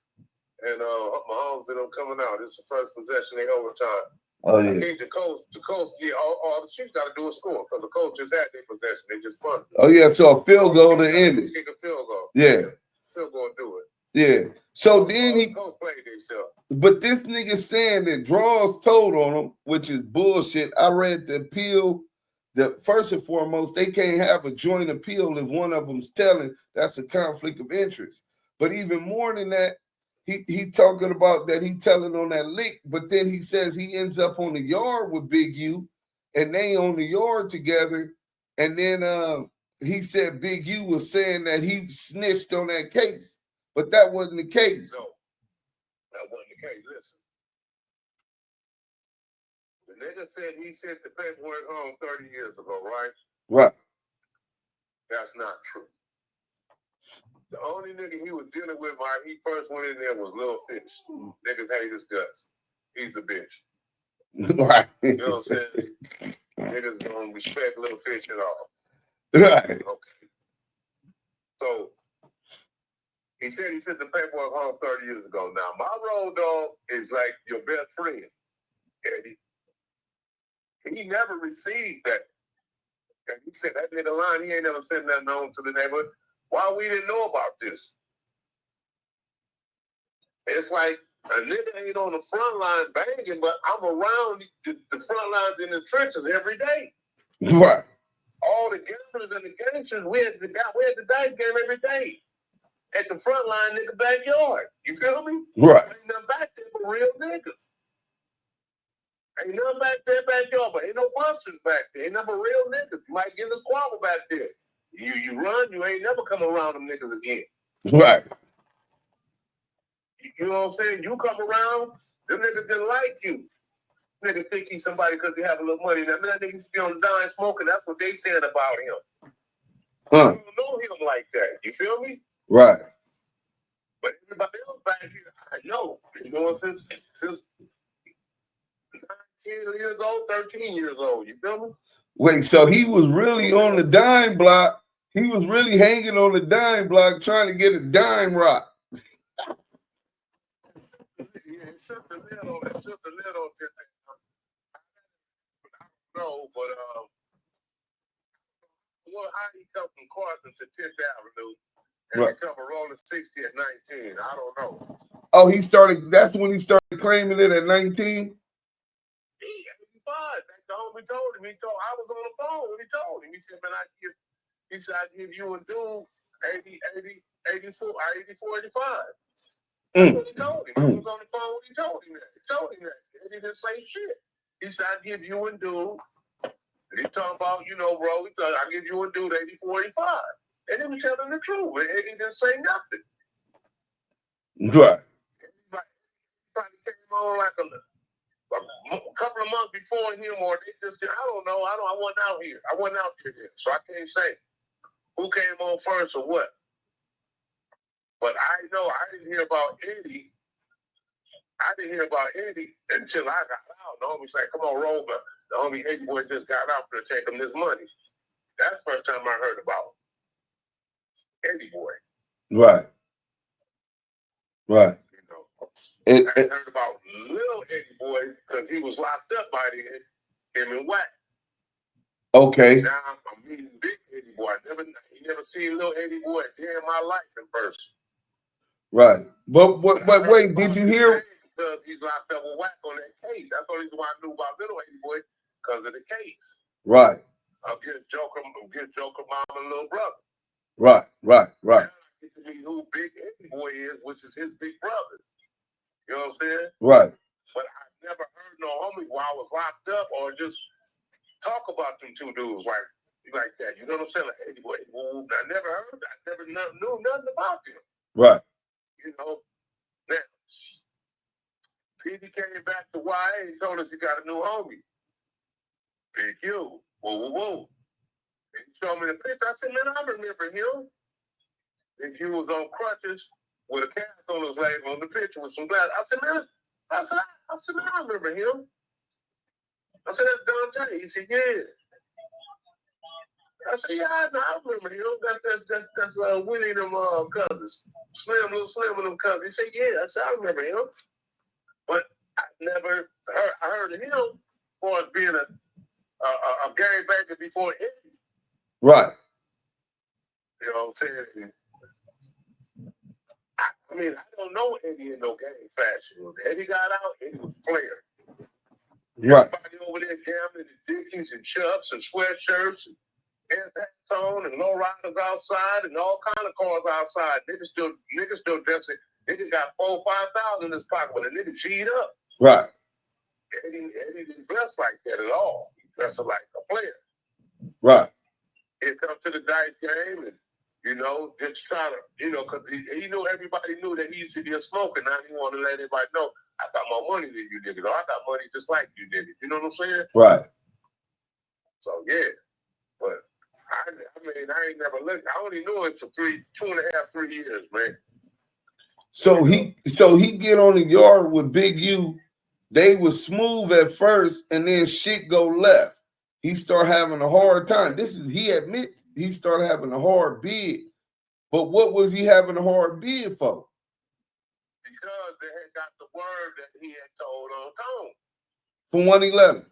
And Mahomes and them coming out. This is the first possession in overtime. Oh, yeah. I think the Colts, all the Chiefs got to do a score because the Colts just had their possession. They just punted. Oh, yeah, so a field goal to end it. Kick a field goal. Yeah. Field goal do it. Yeah. So then the Colts played themselves. But this nigga saying that draws told on him, which is bullshit. I read the appeal. First and foremost, they can't have a joint appeal if one of them's telling. That's a conflict of interest. But even more than that, he talking about that he telling on that lick, but then he says he ends up on the yard with Big U, and they on the yard together. And then he said Big U was saying that he snitched on that case, but that wasn't the case. No, that wasn't the case. Listen. The nigga said he sent the paperwork home 30 years ago, right? Right. That's not true. The only nigga he was dealing with when he first went in there was Lil Fish. Niggas hate his guts. He's a bitch. Right. You know what I'm saying? Niggas don't respect Lil Fish at all. Right. Okay. So he said he sent the paperwork home 30 years ago. Now, my road dog is like your best friend, Eddie. He never received that. And he said that nigga line, he ain't never sent nothing home to the neighborhood. Why we didn't know about this? It's like a nigga ain't on the front line banging, but I'm around the front lines in the trenches every day. Right. All the gamblers and the gangsters, we had the dice game every day at the front line in the backyard. You feel me? Right. Ain't nothing back there but real niggas. Ain't nothing back there backyard, but ain't no busters back there. Ain't nothing but real niggas. You might get a squabble back there. You run, you ain't never come around them niggas again. Right. You know what I'm saying? You come around, them niggas didn't like you. Nigga think he's somebody because they have a little money. Now, that nigga still on the dime smoking. That's what they said about him. Huh. You don't know him like that. You feel me? Right. But everybody else back here, I know. You know, since 19 years old, 13 years old. You feel me? Wait, so he was really on the dime block. He was really hanging on the dime block trying to get a dime rock. Yeah, Sister Little just no, but well, how he come from Carson to 10th Avenue and become a Rollin 60 at 19? I don't know. Oh, that's when he started claiming it at 19? He 85. That's the homie told him. I was on the phone when he told him. He said, man, I give you a dude 84, 85. That's what he told him. I was on the phone when he told him that. And he didn't say shit. He said, I give you a dude. And he's talking about, bro, I give you a dude 84, 85. And he was telling the truth. And he didn't say nothing. Right. Everybody came on like a couple of months before him, or they just, I don't know. I wasn't out here. I wasn't out here. So I can't say who came on first or what. But I know I didn't hear about Eddie. Until I got out. The homie said, come on, roll, but the homie Eddieboy just got out to take him this money. That's the first time I heard about Eddieboy. Right. Right. I heard about little Eddieboy because he was locked up by him and Wack. Okay. Now I'm meeting big Eddieboy. You never seen little Eddieboy a day in my life in person. Right. But wait, did you hear? Because he's locked up with Wack on that case. That's the only reason why I knew about little Eddieboy, because of the case. Right. I'll get Joker mom and little brother. Right. Now I get to meet who big Eddieboy is, which is his big brother. You know what I'm saying? Right. But I never heard no homie while I was locked up or just talk about them two dudes like that. You know what I'm saying? Like Eddieboy. I never knew nothing about them. Right. Now, PD came back to YA and told us he got a new homie. Big Q. Whoa. And he showed me the picture. I said, man, I remember him. Big Q was on crutches with a cast on his leg on the picture with some glass. I said, man, I remember him. I said, that's Don J. He said, yeah. I said, yeah, I remember him. That's Winnie and them cousins. Little Slim and them cousins. He said, yeah. I said, I remember him. But I never heard of him for being a Gary Baker before Eddie. Right. You know what I'm saying? I don't know Eddie in no game fashion. Eddie got out, Eddie was a player. Right. Everybody over there gambling in Dickies and Chucks and sweatshirts and hats on and low riders outside and all kind of cars outside. Niggas still dressing. Niggas got 4,000 or 5,000 in his pocket when a nigga G'd up. Right. Eddie didn't dress like that at all. He dressed like a player. Right. He come to the dice game and, just trying to, because he knew everybody knew that he used to be a smoker. Now he wanted to let everybody know, I got more money than you niggas. Or I got money just like you niggas. You know what I'm saying? Right. So, yeah. But, I ain't never looked. I only knew him for 2.5, 3 years, man. So he get on the yard with Big U. They was smooth at first, and then shit go left. He start having a hard time. He admits he started having a hard bid. But what was he having a hard bid for? Because they had got the word that he had told on Tone. From 111.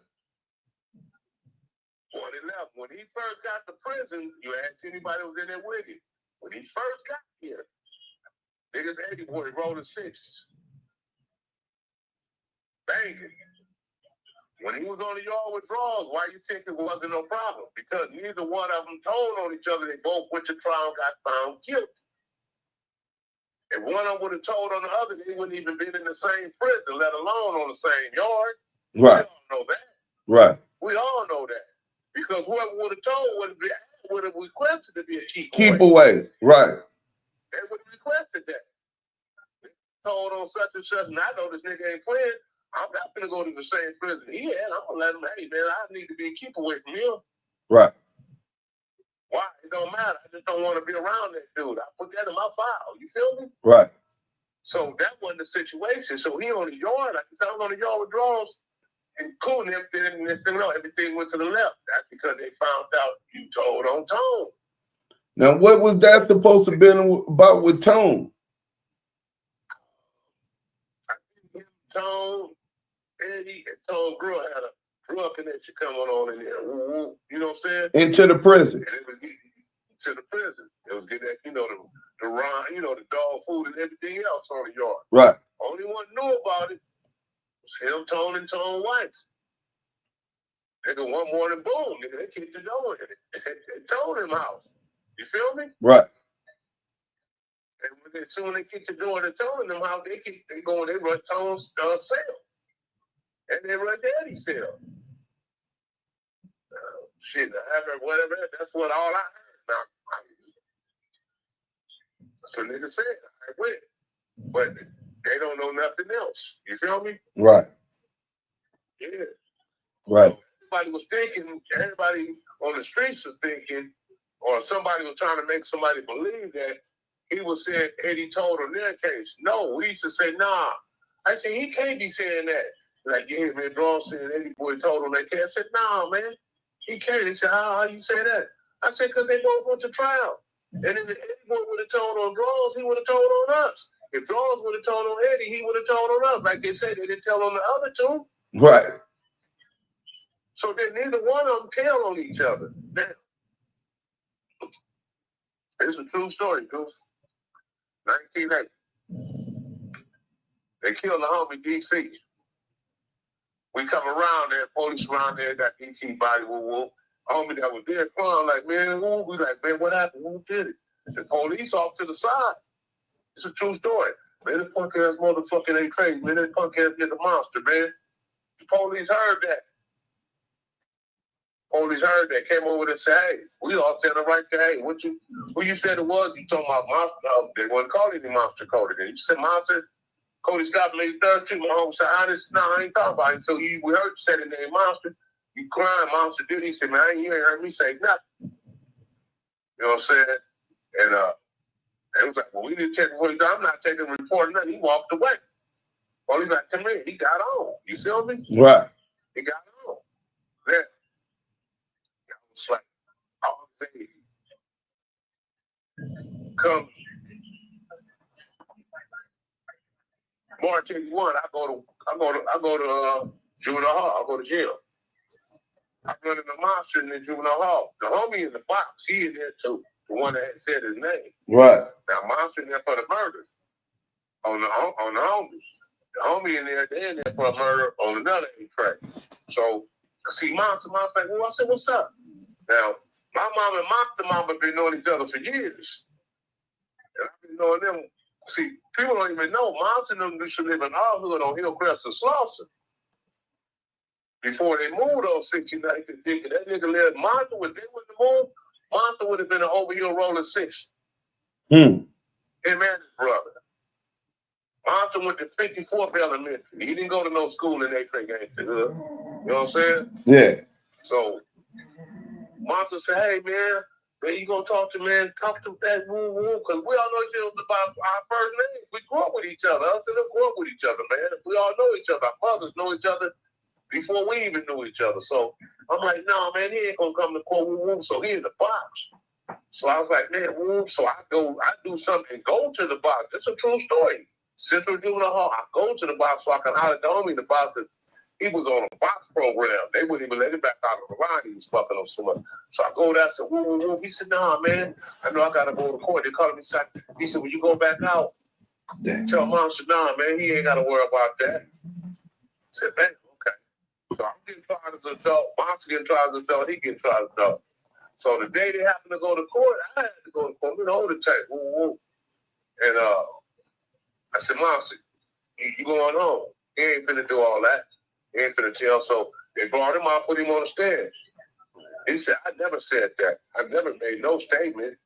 111. When he first got to prison, you asked anybody who was in there with him. When he first got here, niggas Eddieboy Rollin 60's. Banging. When he was on the yard with draws, why you think it wasn't no problem? Because neither one of them told on each other. They both went to trial and got found guilty. If one of them would have told on the other, they wouldn't even been in the same prison, let alone on the same yard. Right. We all know that. Right. We all know that. Because whoever would have told would have requested to be a keep away. Right. They would have requested that. They told on such and such, and I know this nigga ain't playing. I'm not going to go to the same prison he had. I'm going to let him, hey, man, I need to be keep away from him. Right. Why? It don't matter. I just don't want to be around that dude. I put that in my file. You feel me? Right. So that wasn't the situation. So he on the yard. Like I said, I was on the yard with draws and cool and everything. Everything went to the left. That's because they found out you told on Tone. Now, what was that supposed to have been about with Tone? Tone, Eddie, and Tone grew had a drug connection coming on in there. You know what I'm saying? Into the prison. And it was getting to the prison. It was getting that, the rhyme, the dog food and everything else on the yard. Right. Only one knew about it was him, Tone, and Tone wife. Nigga, one morning, boom, nigga, they kicked the door in it. They told him house. You feel me? Right. And as soon as they kicked the door, they told them how they run Tone's cell. And they run Daddy's cell. Shit, whatever, that's what all I heard. Now, so nigga said, I went. But they don't know nothing else. You feel me? Right. Yeah. Right. So everybody was thinking, everybody on the streets was thinking, or somebody was trying to make somebody believe that he was saying Eddie told on their case. No, we used to say, nah. I said, he can't be saying that. Like, yeah, man, Draw saying Eddieboy told on that case. I said, nah, man, he can't. He said, how you say that? I said, because they both went to trial. And if Eddieboy would have told on Draws, he would have told on us. If Draws would have told on Eddie, he would have told on us. Like they said, they didn't tell on the other two. Right. So then neither one of them tell on each other. Now, it's a true story, Goose. 1980. They killed the homie DC. We come around there, police around there, got DC body, woo. Homie that was there crying, like, man, woo. We like, man, what happened? Who did it? The police off to the side. It's a true story. Man, this punk ass motherfucking ain't crazy. Man, this punk ass get the monster, man. The police heard that. Police heard that, came over and said, hey, we all said the right thing. Hey, who you said it was? You talking about monster? They wasn't calling him monster, Cody. You said monster? Cody stopped late Thursday. My home said, I ain't talking about it. So we heard you say the name monster. You crying, monster did. He said, man, you ain't heard me say nothing. You know what I'm saying? And it was like, well, we need to check the police. I'm not taking a report, nothing. He walked away. Well, he's like, come here. He got on. You feel me? Right. He got on. Then, it's like, all day. Come March 81, I go to juvenile hall. I go to jail. I run in the monster in the juvenile hall. The homie in the box, he in there too. The one that had said his name. Right. Now monster in there for the murder on the homies. The homie in there, they in there for a murder on another track. So see, monster's like, well, I said, what's up? Now my mom and Monster Mom have been knowing each other for years, and I've been knowing them. See, people don't even know Monster and them used to live in our hood on Hillcrest and Slauson. Before they moved on 69th and Dick, that nigga lived. Monster, when they wouldn't have moved, Monster would have been an over-hill Rollin 6. Him and his brother. Monster went to 54th Elementary. He didn't go to no school in A-Train Gangster Hood. You know what I'm saying? Yeah. So, Monster said, hey, man, you gonna talk to that woo, because we all know each other about our first names. We grew up with each other. Us and them grew up with each other, man. We all know each other. Our mothers know each other before we even knew each other. So I'm like, no, man, he ain't gonna come to court woo. So he in the box. So I was like, man, woo. So I do something, go to the box. It's a true story. Central Juvenile Hall. I go to the box so I can holler at the homie in the box. He was on a box program. They wouldn't even let him back out of the line. He was fucking us too much. So I go there. I said, woo. He said, nah, man. I know I got to go to court. They called me. He said, when you go back out, tell Monster, nah, man, he ain't got to worry about that. I said, man, okay. So I'm getting tried as an adult. Monster getting tried as an adult. He getting tried as an adult. So the day they happened to go to court, I had to go to court. Hold the tape. Woo. And I said, Monster, you going home. He ain't finna do all that. He ain't finna tell. So they brought him out, put him on the stand. He said, I never said that. I never made no statement.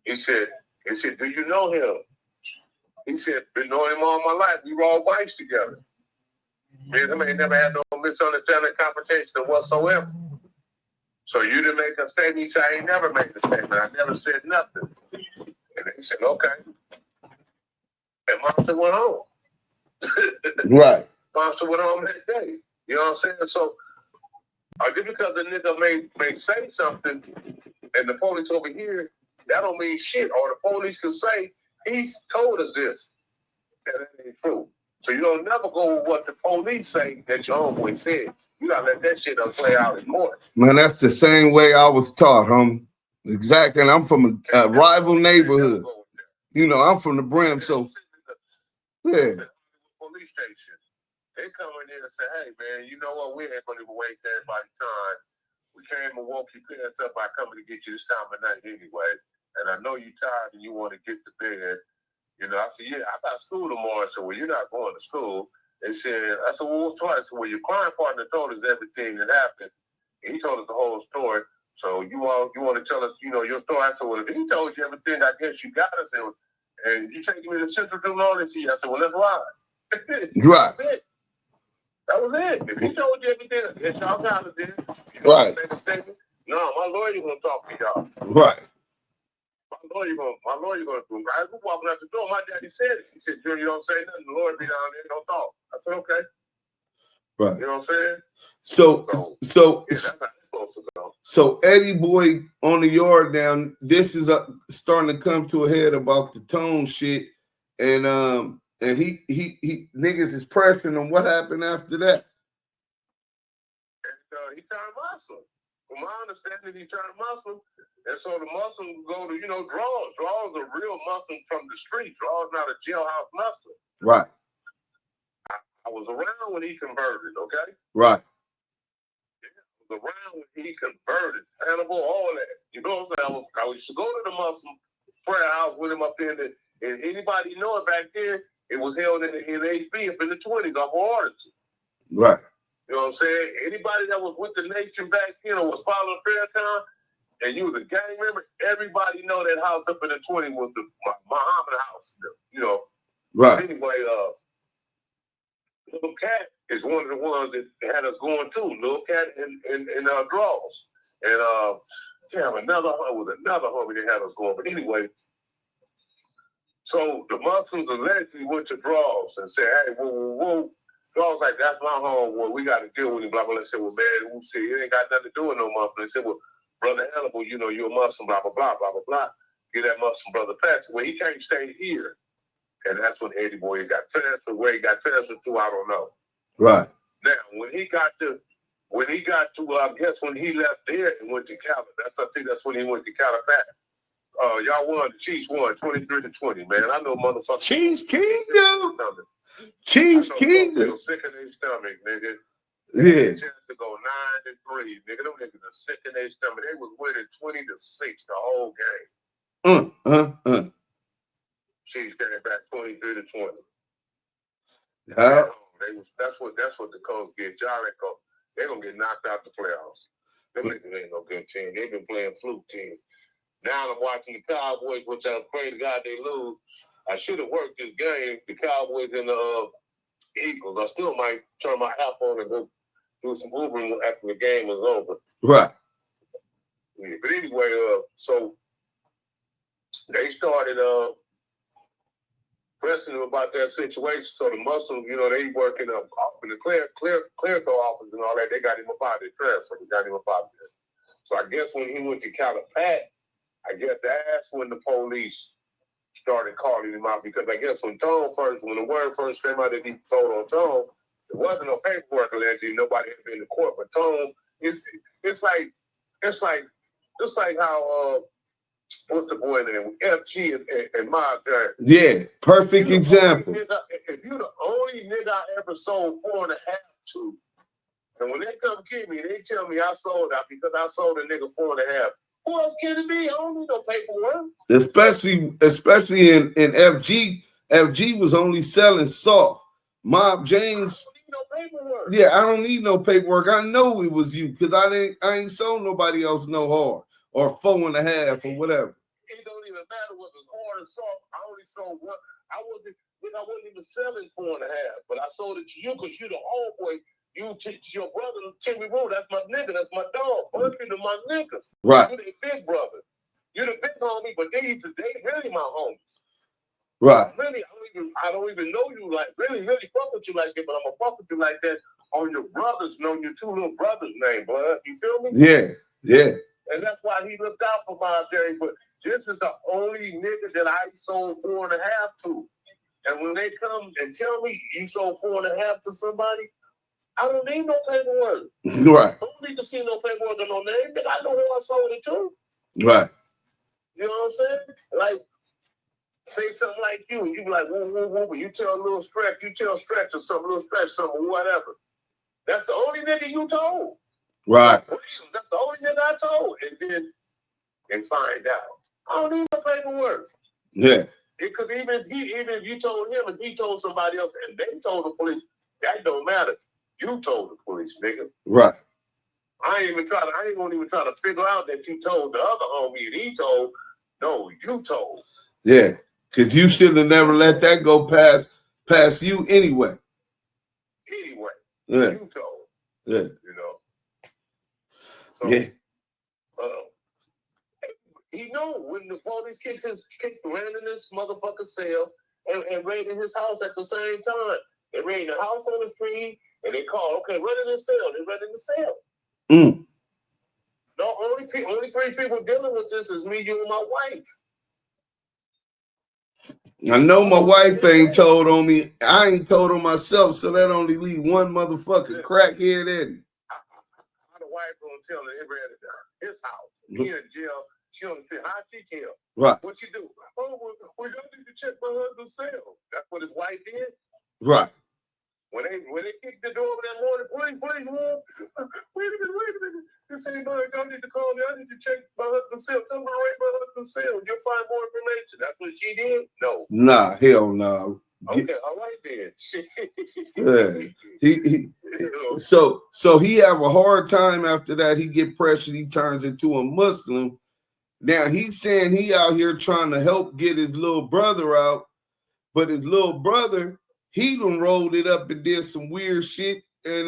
He said, do you know him? He said, been knowing him all my life. We were all wives together. Me and him ain't never had no misunderstanding, confrontation whatsoever. So you didn't make a statement. He said, I ain't never made a statement. I never said nothing. And they said, okay. And Monster went home. Right. Monster went home that day. You know what I'm saying? So, just because the nigga may say something and the police over here, that don't mean shit. Or the police can say, he's told us this. That ain't true. So you don't never go with what the police say that your homeboy said. You gotta let that shit play out in court. Man, that's the same way I was taught, Exactly. And I'm from a rival neighborhood. You know, I'm from the Brim, so yeah. Police station. They come in there and say, hey man, you know what? We ain't gonna even waste everybody's time. We came and woke your parents up by coming to get you this time of night anyway. And I know you're tired and you want to get to bed. You know, I said, yeah, I got school tomorrow. So, well, you're not going to school. They said, I said, well, what's the story? I said, well, your crime partner told us everything that happened. And he told us the whole story. So you want to tell us, you know, your story? I said, well, if he told you everything, I guess you got us. And you taking me to Central doing all this here. I said, well, let's ride. Right. That was it. If he told you everything, I guess y'all got us there. Right. No, my lawyer gonna talk to y'all. Right. My lawyer gonna do it. I was walking out the door. My daddy said it. He said, Junior, you don't say nothing. The lawyer be down there, don't talk. I said, okay. Right. You know what I'm saying? So yeah, that's how it's supposed to go. So Eddieboy on the yard down. This is starting to come to a head about the tone shit, and he niggas is pressuring him. What happened after that? And, he turned Muslim. From my understanding, he turned Muslim. And so the Muslims go to, you know, draws. Draws are real Muslim from the street. Draws not a jailhouse Muslim. Right. I was around when he converted, okay? Right. Yeah, I was around when he converted. Hannibal, all that. You know what I'm saying? I used to go to the Muslim prayer house with him up there. And anybody know it back then, it was held in HB up in the 20s off of Arlington. Right. You know what I'm saying? Anybody that was with the nation back then or was following Fairtown, and you was a gang member, everybody know that house up in the 20 was the Muhammad house. You know. Right. Anyway, Little Cat is one of the ones that had us going too. Little Cat and Draws. And another homie that had us going. But anyway, so the Muslims allegedly went to Draws and said, hey, whoa. Draws like, that's my homeboy. We got to deal with him. Blah, blah, blah. I said, well, man, we said, it ain't got nothing to do with no Muslim. They said, well, Brother Hannibal, you know, you're a Muslim, blah, blah, blah, blah, blah, blah. Get that Muslim brother passed. Well, he can't stay here. And that's when Eddieboy got transferred. Where he got transferred to, I don't know. Right. Now, when he got to, I guess when he left there and went to Cali, I think that's when he went to Cali. Y'all won, the Chiefs won 23-20, man. I know motherfuckers. Cheese Kingdom. Cheese Kingdom. Sick in their stomach, nigga. Yeah. Chance to go 9-3, nigga. Them niggas are sick in their stomach. They was winning 20-6 the whole game. Chiefs came back 23-20. Yeah. That's what the Colts get. They're gonna get knocked out the playoffs. Them niggas ain't no good team. They've been playing fluke teams. Now I'm watching the Cowboys, which I pray to God they lose. I should have worked this game, the Cowboys and the Eagles. I still might turn my app on and go do some Ubering after the game is over. Right. Yeah, but anyway, so they started pressing them about that situation. So the Muslims, you know, they working up in the clerical office and all that. They got him up out of the transfer. They got him up out there. So I guess when he went to Calipat, I guess that's when the police started calling him out, because I guess when the word first came out that he told on Tone, there wasn't no paperwork allegedly. Nobody had been to court, but Tone, it's like how what's the boy name? FG and my dad. Yeah, perfect example. If you the only nigga I ever sold 4.5 to, and when they come get me, they tell me I sold out because I sold a nigga 4.5. Who else can it be? I don't need no paperwork. Especially in FG. FG was only selling soft. Mob James. I don't need no paperwork. Yeah, I don't need no paperwork. I know it was you because I ain't sold nobody else no hard or 4.5 or whatever. It don't even matter whether it's hard or soft. I only sold one. I wasn't even selling 4.5, but I sold it to you because you the homeboy. You teach your brother, Timmy Roo, that's my nigga, that's my dog. Bunking to my niggas. Right. You the big brother. You the big homie, but they really my homies. Right. Really, I don't even know you like really fuck with you like that, but I'm gonna fuck with you like that on your brothers, knowing your two little brothers' name, bud. You feel me? Yeah. And that's why he looked out for my Jerry. But this is the only nigga that I sold 4.5 to. And when they come and tell me you sold 4.5 to somebody, I don't need no paperwork. Right. I don't need to see no paperwork or no name. I know who I sold it to. Right. You know what I'm saying? Like, say something like you be like, woo. You tell Stretch or something, Little Stretch, something, whatever. That's the only nigga you told. Right. That's the only nigga I told. And then they find out. I don't need no paperwork. Yeah. Because even if you told him and he told somebody else and they told the police, that don't matter. You told the police, nigga. Right. I ain't gonna even try to figure out that you told the other homie and he told. No, you told. Yeah. Because you should have never let that go past you anyway. Anyway. Yeah. You told. Yeah. You know. So, yeah. He knew when the police ran in this motherfucker's cell and raided his house at the same time. They raided the house on the street and they called, okay, run in the cell. They ran in the cell. Mm. No, only 3 people dealing with this is me, you, and my wife. I know my wife ain't told on me. I ain't told on myself, so that only leave one motherfucker, crackhead Eddie. How the wife gonna tell him they ran it down his house? He in jail. She don't say, how'd she tell? Right. What she do? Oh, we don't need to check my husband's cell. That's what his wife did? Right. When they kicked the door over that morning, please, wait a minute. This ain't no, y'all need to call me. I need to check my husband's cell. Tell me to rate my husband's cell. You'll find more information. That's what she did? No. Nah, hell no. Okay, all right then. Yeah. So he have a hard time after that. He get pressured. He turns into a Muslim. Now he's saying he out here trying to help get his little brother out, but his little brother, he done rolled it up and did some weird shit. And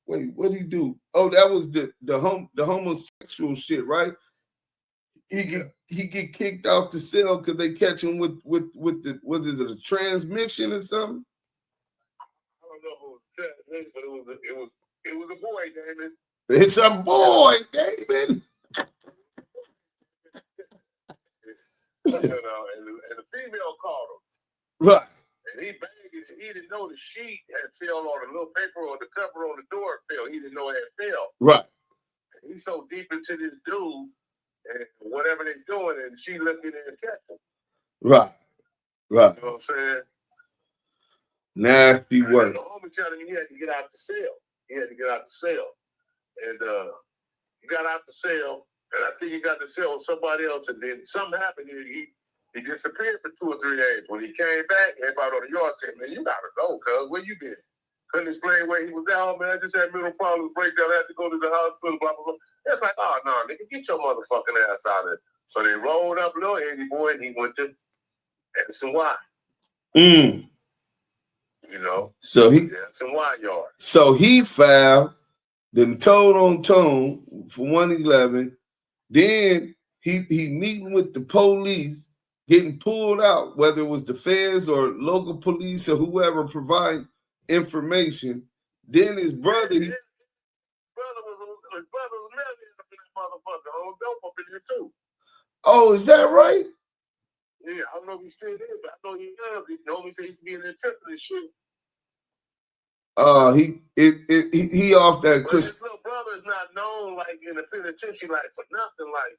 wait, what'd he do? Oh, that was the homosexual shit, right? He get kicked out the cell because they catch him with the, was it a transmission or something? I don't know if it was transmission, but it was a boy, Damon. It's a boy, Damon. You know, and the female called him. Right. And he banged it, and he didn't know the sheet had fell on the little paper or the cover on the door fell. He didn't know it had fell. Right. And he's so deep into this dude and whatever they're doing, and she looking in and catch him. Right. Right. You know what I'm saying? Nasty work. The homie telling me he had to get out the cell. And he got out the cell. And I think he got the cell with somebody else, and then something happened. He disappeared for 2 or 3 days. When he came back, everybody on the yard said, "Man, you gotta go, cuz where you been?" Couldn't explain where he was out, man. I just had mental problems, breakdown. I had to go to the hospital, blah blah blah. It's like, oh no, nigga, get your motherfucking ass out of it. So they rolled up little Eddieboy, and he went to Edison Y. You know, so he Edison Y yard. So he filed, then told on tone for 111. Then he meeting with the police, getting pulled out, whether it was the feds or local police or whoever provide information. Then his brother, his brother was married up in this motherfucker. On dope up in here too. Oh, is that right? Yeah, I don't know if he still is, but I know he does. He told me he used to be in the trip and shit. He off that But Chris. his little brother is not known like in the penitentiary like for nothing. Like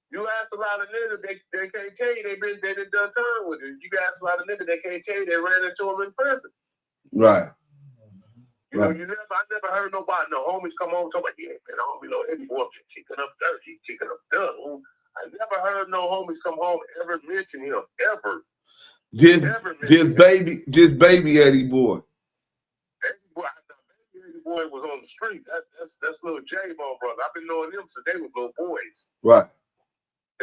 you ask a lot of niggas, they can't tell you they done time with it. You ask a lot of niggas, they can't tell you they ran into him in prison. Right. You know, I never heard nobody, no homies come home and talk about, yeah, man, I homie know Eddieboy kicking up dirt, he kicking up dust. I never heard no homies come home ever mention him, ever. Just baby Eddieboy. Eddieboy was on the street. That's little J-Bone brother. I've been knowing them since they were little boys. Right.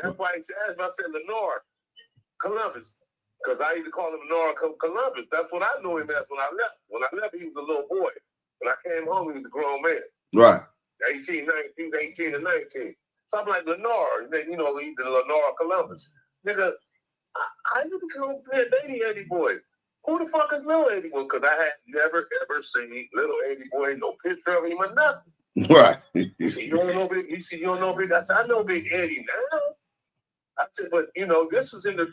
That's why he asked me, I said, Lenore, Columbus. Because I used to call him Lenore Columbus. That's what I knew him as when I left. When I left, he was a little boy. When I came home, he was a grown man. Right. 18 and 19. So I'm like, Lenore. And then, he's the Lenore Columbus. Nigga, I used to come play baby Eddieboy. Who the fuck is little Eddieboy? Because I had never, ever seen little Eddieboy, no picture of him or nothing. Right. You see, you don't know Big. I said, I know Big Eddie now. I said, but, this is in the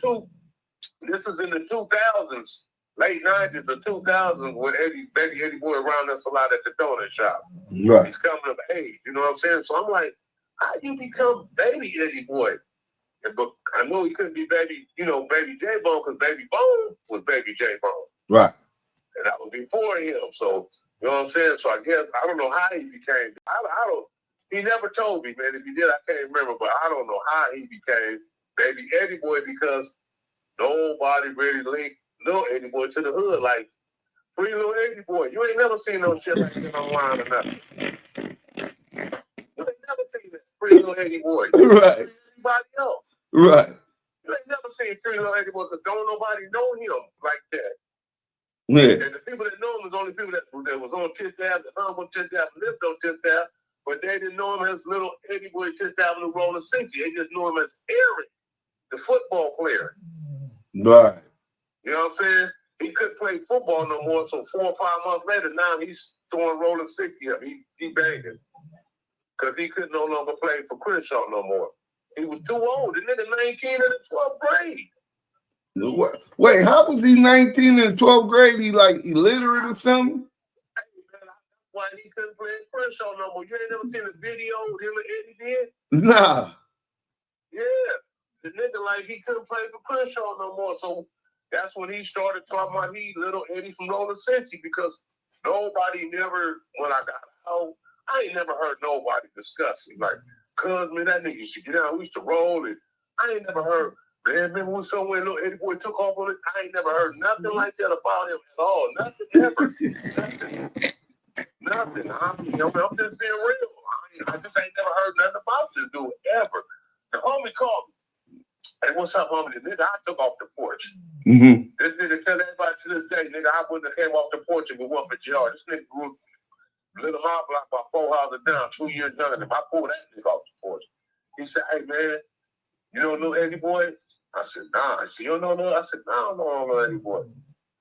This is in the 2000s, late 90s or 2000s, when Eddieboy around us a lot at the donut shop. Right. He's coming of age, you know what I'm saying? So I'm like, how you become baby Eddieboy? But I know he couldn't be baby J-Bone, because Baby Bone was Baby J-Bone. Right. And that was before him. So, you know what I'm saying? So I guess, I don't know how he became, he never told me, man. If he did, I can't remember, but I don't know how he became Baby Eddieboy, because nobody really linked Lil Eddieboy to the hood. Like, free Lil Eddieboy. You ain't never seen no shit like that online or nothing. You ain't never seen that free Lil Eddieboy. Right. Everybody else. Right. You ain't never seen free Lil Eddieboy, because don't nobody know him like that. Yeah. And the people that know him was only people that was on 10th Ave, that hung on 10th Ave, lived on 10th Ave, but they didn't know him as little Eddieboy 10th Avenue Rollin 60. They just knew him as Eric, the football player. Right. You know what I'm saying? He couldn't play football no more, so 4 or 5 months later, now he's throwing Rollin 60 up. He banging. Because he could no longer play for Crenshaw no more. He was too old. The nigga 19 in the 12th grade. What? Wait, how was he 19 in the 12th grade? He like illiterate or something? Why he couldn't play at Crenshaw no more? You ain't never seen a video with him and Eddie did? Nah. Yeah. The nigga, like, he couldn't play for Crenshaw no more. So that's when he started talking about he little Eddie from Rollin 60, because nobody never, when I got out, I ain't never heard nobody discuss it. Like, cuz, man, that nigga used to get out. We used to roll it. I ain't never heard, man, remember when somewhere little Eddieboy took off on it? I ain't never heard nothing like that about him at all. Nothing ever. Nothing. I'm just being real. I just ain't never heard nothing about this dude ever. The homie called me. Hey, what's up, homie? The nigga, I took off the porch. Mm-hmm. This nigga tell everybody to this day, nigga, I wouldn't have came off the porch if it wasn't for JR. This nigga grew little my block about 4 houses down, 2 years younger than him. I pulled that nigga off the porch. He said, hey, man, you don't know Eddieboy? I said, nah. He said, you don't know no? I said, nah, I don't know Eddieboy.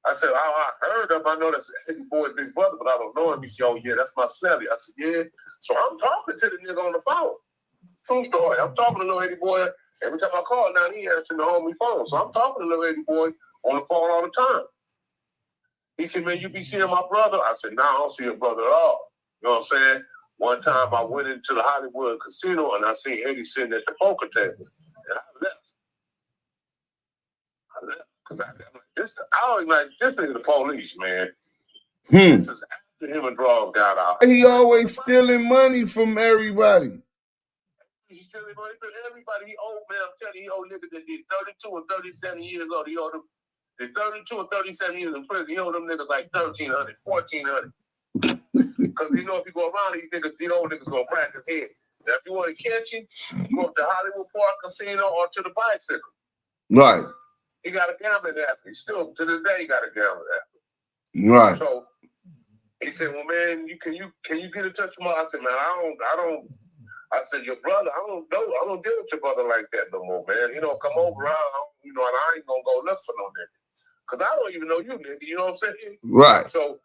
I said, I heard him. I know that's Eddieboy's big brother, but I don't know him. He said, oh, yeah, that's my celly. I said, yeah. So I'm talking to the nigga on the phone. True story. I'm talking to little Eddieboy. Every time I call now, he answering the homie phone. So I'm talking to little Eddieboy on the phone all the time. He said, man, you be seeing my brother? I said, nah, I don't see your brother at all. You know what I'm saying? One time I went into the Hollywood casino and I seen Eddie sitting at the poker table. And I left. Because I'm like, this nigga the police, man. This is after him and Draws got out. He always stealing money from everybody. He's stealing money from everybody. He owed, man, I'm telling you, he owed niggas that did 32 and 37 years old. He owed them, the 32 and 37 years in prison, he owed them niggas like $1,300, $1,400. Because you know if you go around, these old niggas gonna crack his head. Now if you want to catch him, go up to Hollywood Park Casino or to the bicycle. Right. He got a gambling app. He still to this day he got a gambling app. Right. So he said, well, man, can you get in touch with my? I said, man, I don't. I said, your brother, I don't deal with your brother like that no more, man. You know, come over around, and I ain't gonna go look for no nigga. Because I don't even know you, nigga. You know what I'm saying? Right. So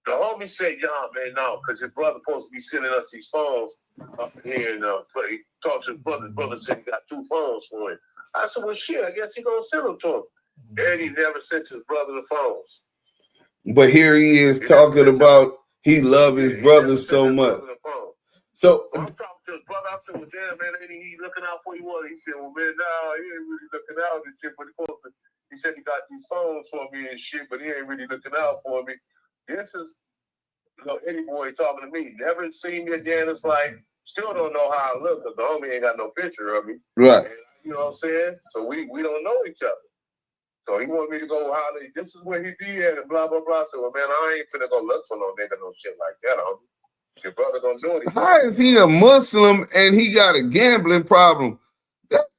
the homie said, yeah, man, no, because his brother supposed to be sending us these phones up here and he talked to his brother. His brother said he got 2 phones for him. I said, well, shit, I guess he gonna send them to him. And he never sent his brother the phones. But here he is talking about he love his brother so much. So I'm talking to his brother. I said, well, damn, man, ain't he looking out for you? He said, well, man, no, he ain't really looking out and shit. But he said he got these phones for me and shit, but he ain't really looking out for me. This is little Eddieboy talking to me. Never seen me again. It's like, still don't know how I look because the homie ain't got no picture of me. Right. And, you know what I'm saying? So we don't know each other. So he wanted me to go holler, this is where he be at and blah, blah, blah. I said, well, man, I ain't finna go look for no nigga, no shit like that, homie. Your brother gonna do it. How is he a Muslim and he got a gambling problem?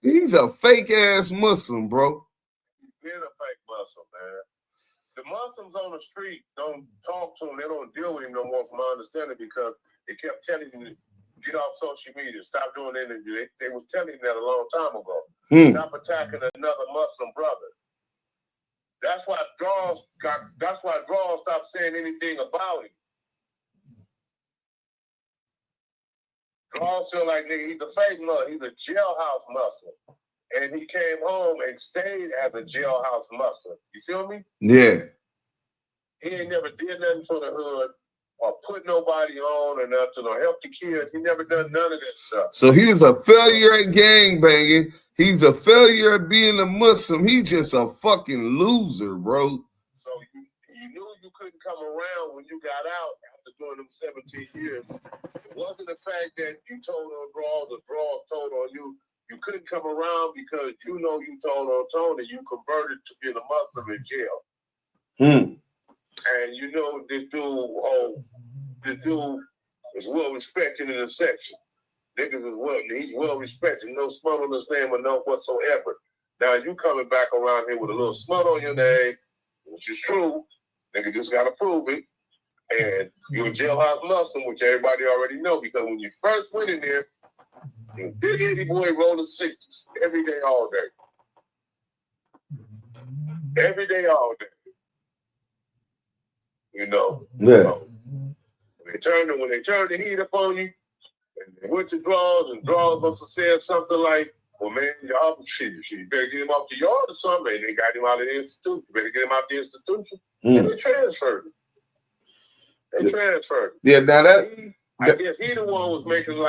He's a fake ass Muslim, bro. He's been a fake Muslim, man. The Muslims on the street don't talk to him. They don't deal with him no more, from my understanding, because they kept telling him to get off social media, stop doing interviews. They was telling him that a long time ago. Stop attacking another Muslim brother. That's why Draws stopped saying anything about him. Draws feel like nigga, he's a fake Muslim. He's a jailhouse Muslim. and he came home and stayed as a jailhouse muscle. You feel me? Yeah. He ain't never did nothing for the hood or put nobody on or nothing or help the kids. He never done none of that stuff. So he was a failure at gangbanging. He's a failure at being a Muslim. He's just a fucking loser, bro. So you knew you couldn't come around when you got out after doing them 17 years. It wasn't the fact that you told on draws or draws told on you. You couldn't come around because you know you told on Tone and you converted to being a Muslim in jail. And you know this dude is well respected in the section. Niggas is well, he's well respected. No smut on his name or no whatsoever. Now you coming back around here with a little smut on your name, which is true. Nigga just gotta prove it. And you're a jailhouse Muslim, which everybody already know, because when you first went in there, you did Eddieboy rolling 60's every day, all day. Every day, all day. You know. Yeah. When they turned the heat up on you, and they went to draws, and draws must have said something like, well, man, y'all, shit, you better get him off the yard or something. And they got him out of the institution. You better get him out the institution. And they transferred him. They transferred him. Yeah, now I guess he the one was making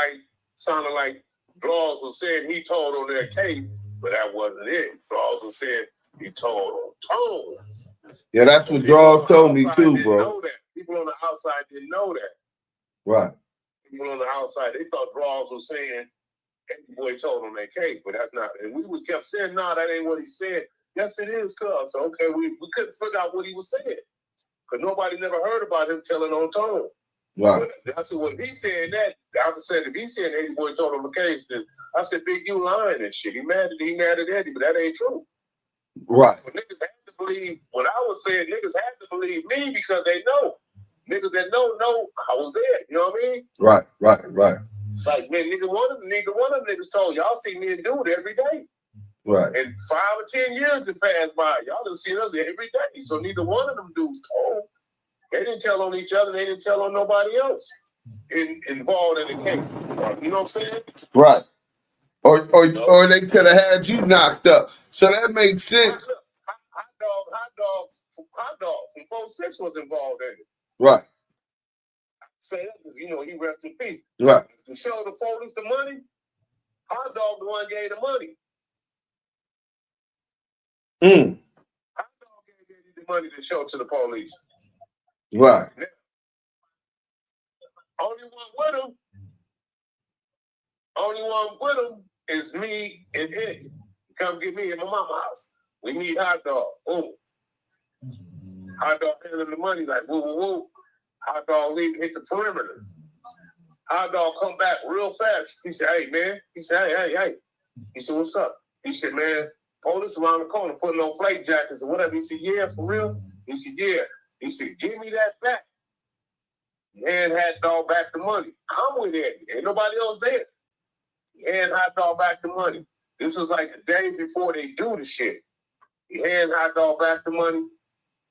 sounding like draws was saying he told on their case, but that wasn't it. Draws was saying he told on Tone. Yeah, that's what draws told me too, bro. People on the outside didn't know that. Right. People on the outside, they thought draws was saying Eddieboy told on their case, but that's not. And we kept saying, nah, that ain't what he said. Yes, it is, cuz. So, okay, we couldn't figure out what he was saying. Because nobody never heard about him telling on Tone. Right. But that's what he said that. I said, if he said Eddieboy told on the case, then I said, Big, you lying and shit. He mad at Eddie, but that ain't true. Right. But niggas had to believe, what I was saying, niggas had to believe me because they know. Niggas that know I was there. You know what I mean? Right. Like, man, neither one of them niggas told y'all see me and dude every day. Right. And 5 or 10 years have passed by. Y'all done seen us every day. So neither one of them dudes told. They didn't tell on each other. They didn't tell on nobody else involved in the case. You know what I'm saying? Right. Or they could have had you knocked up. So that makes sense. Hot dog from 4-6 was involved in it. Right. Say that because, he rests in peace. Right. To show the police the money, Hot Dog the one gave the money. Hot Dog gave the money to show to the police. Right. Now, only one with him is me and Eddie. Come get me in my mama's house. We meet Hot Dog. Ooh. Hot Dog handling the money like woo woo woo. Hot Dog hit the perimeter. Hot Dog come back real fast. He said, hey, man. He said, hey. He said, what's up? He said, man, police around the corner putting on flak jackets or whatever. He said, yeah, for real? He said, yeah. He said, give me that back. And Hot Dog back the money. I'm with Eddie. Ain't nobody else there. And Hot Dog back the money. This was like the day before they do the shit. He hand Hot Dog back the money.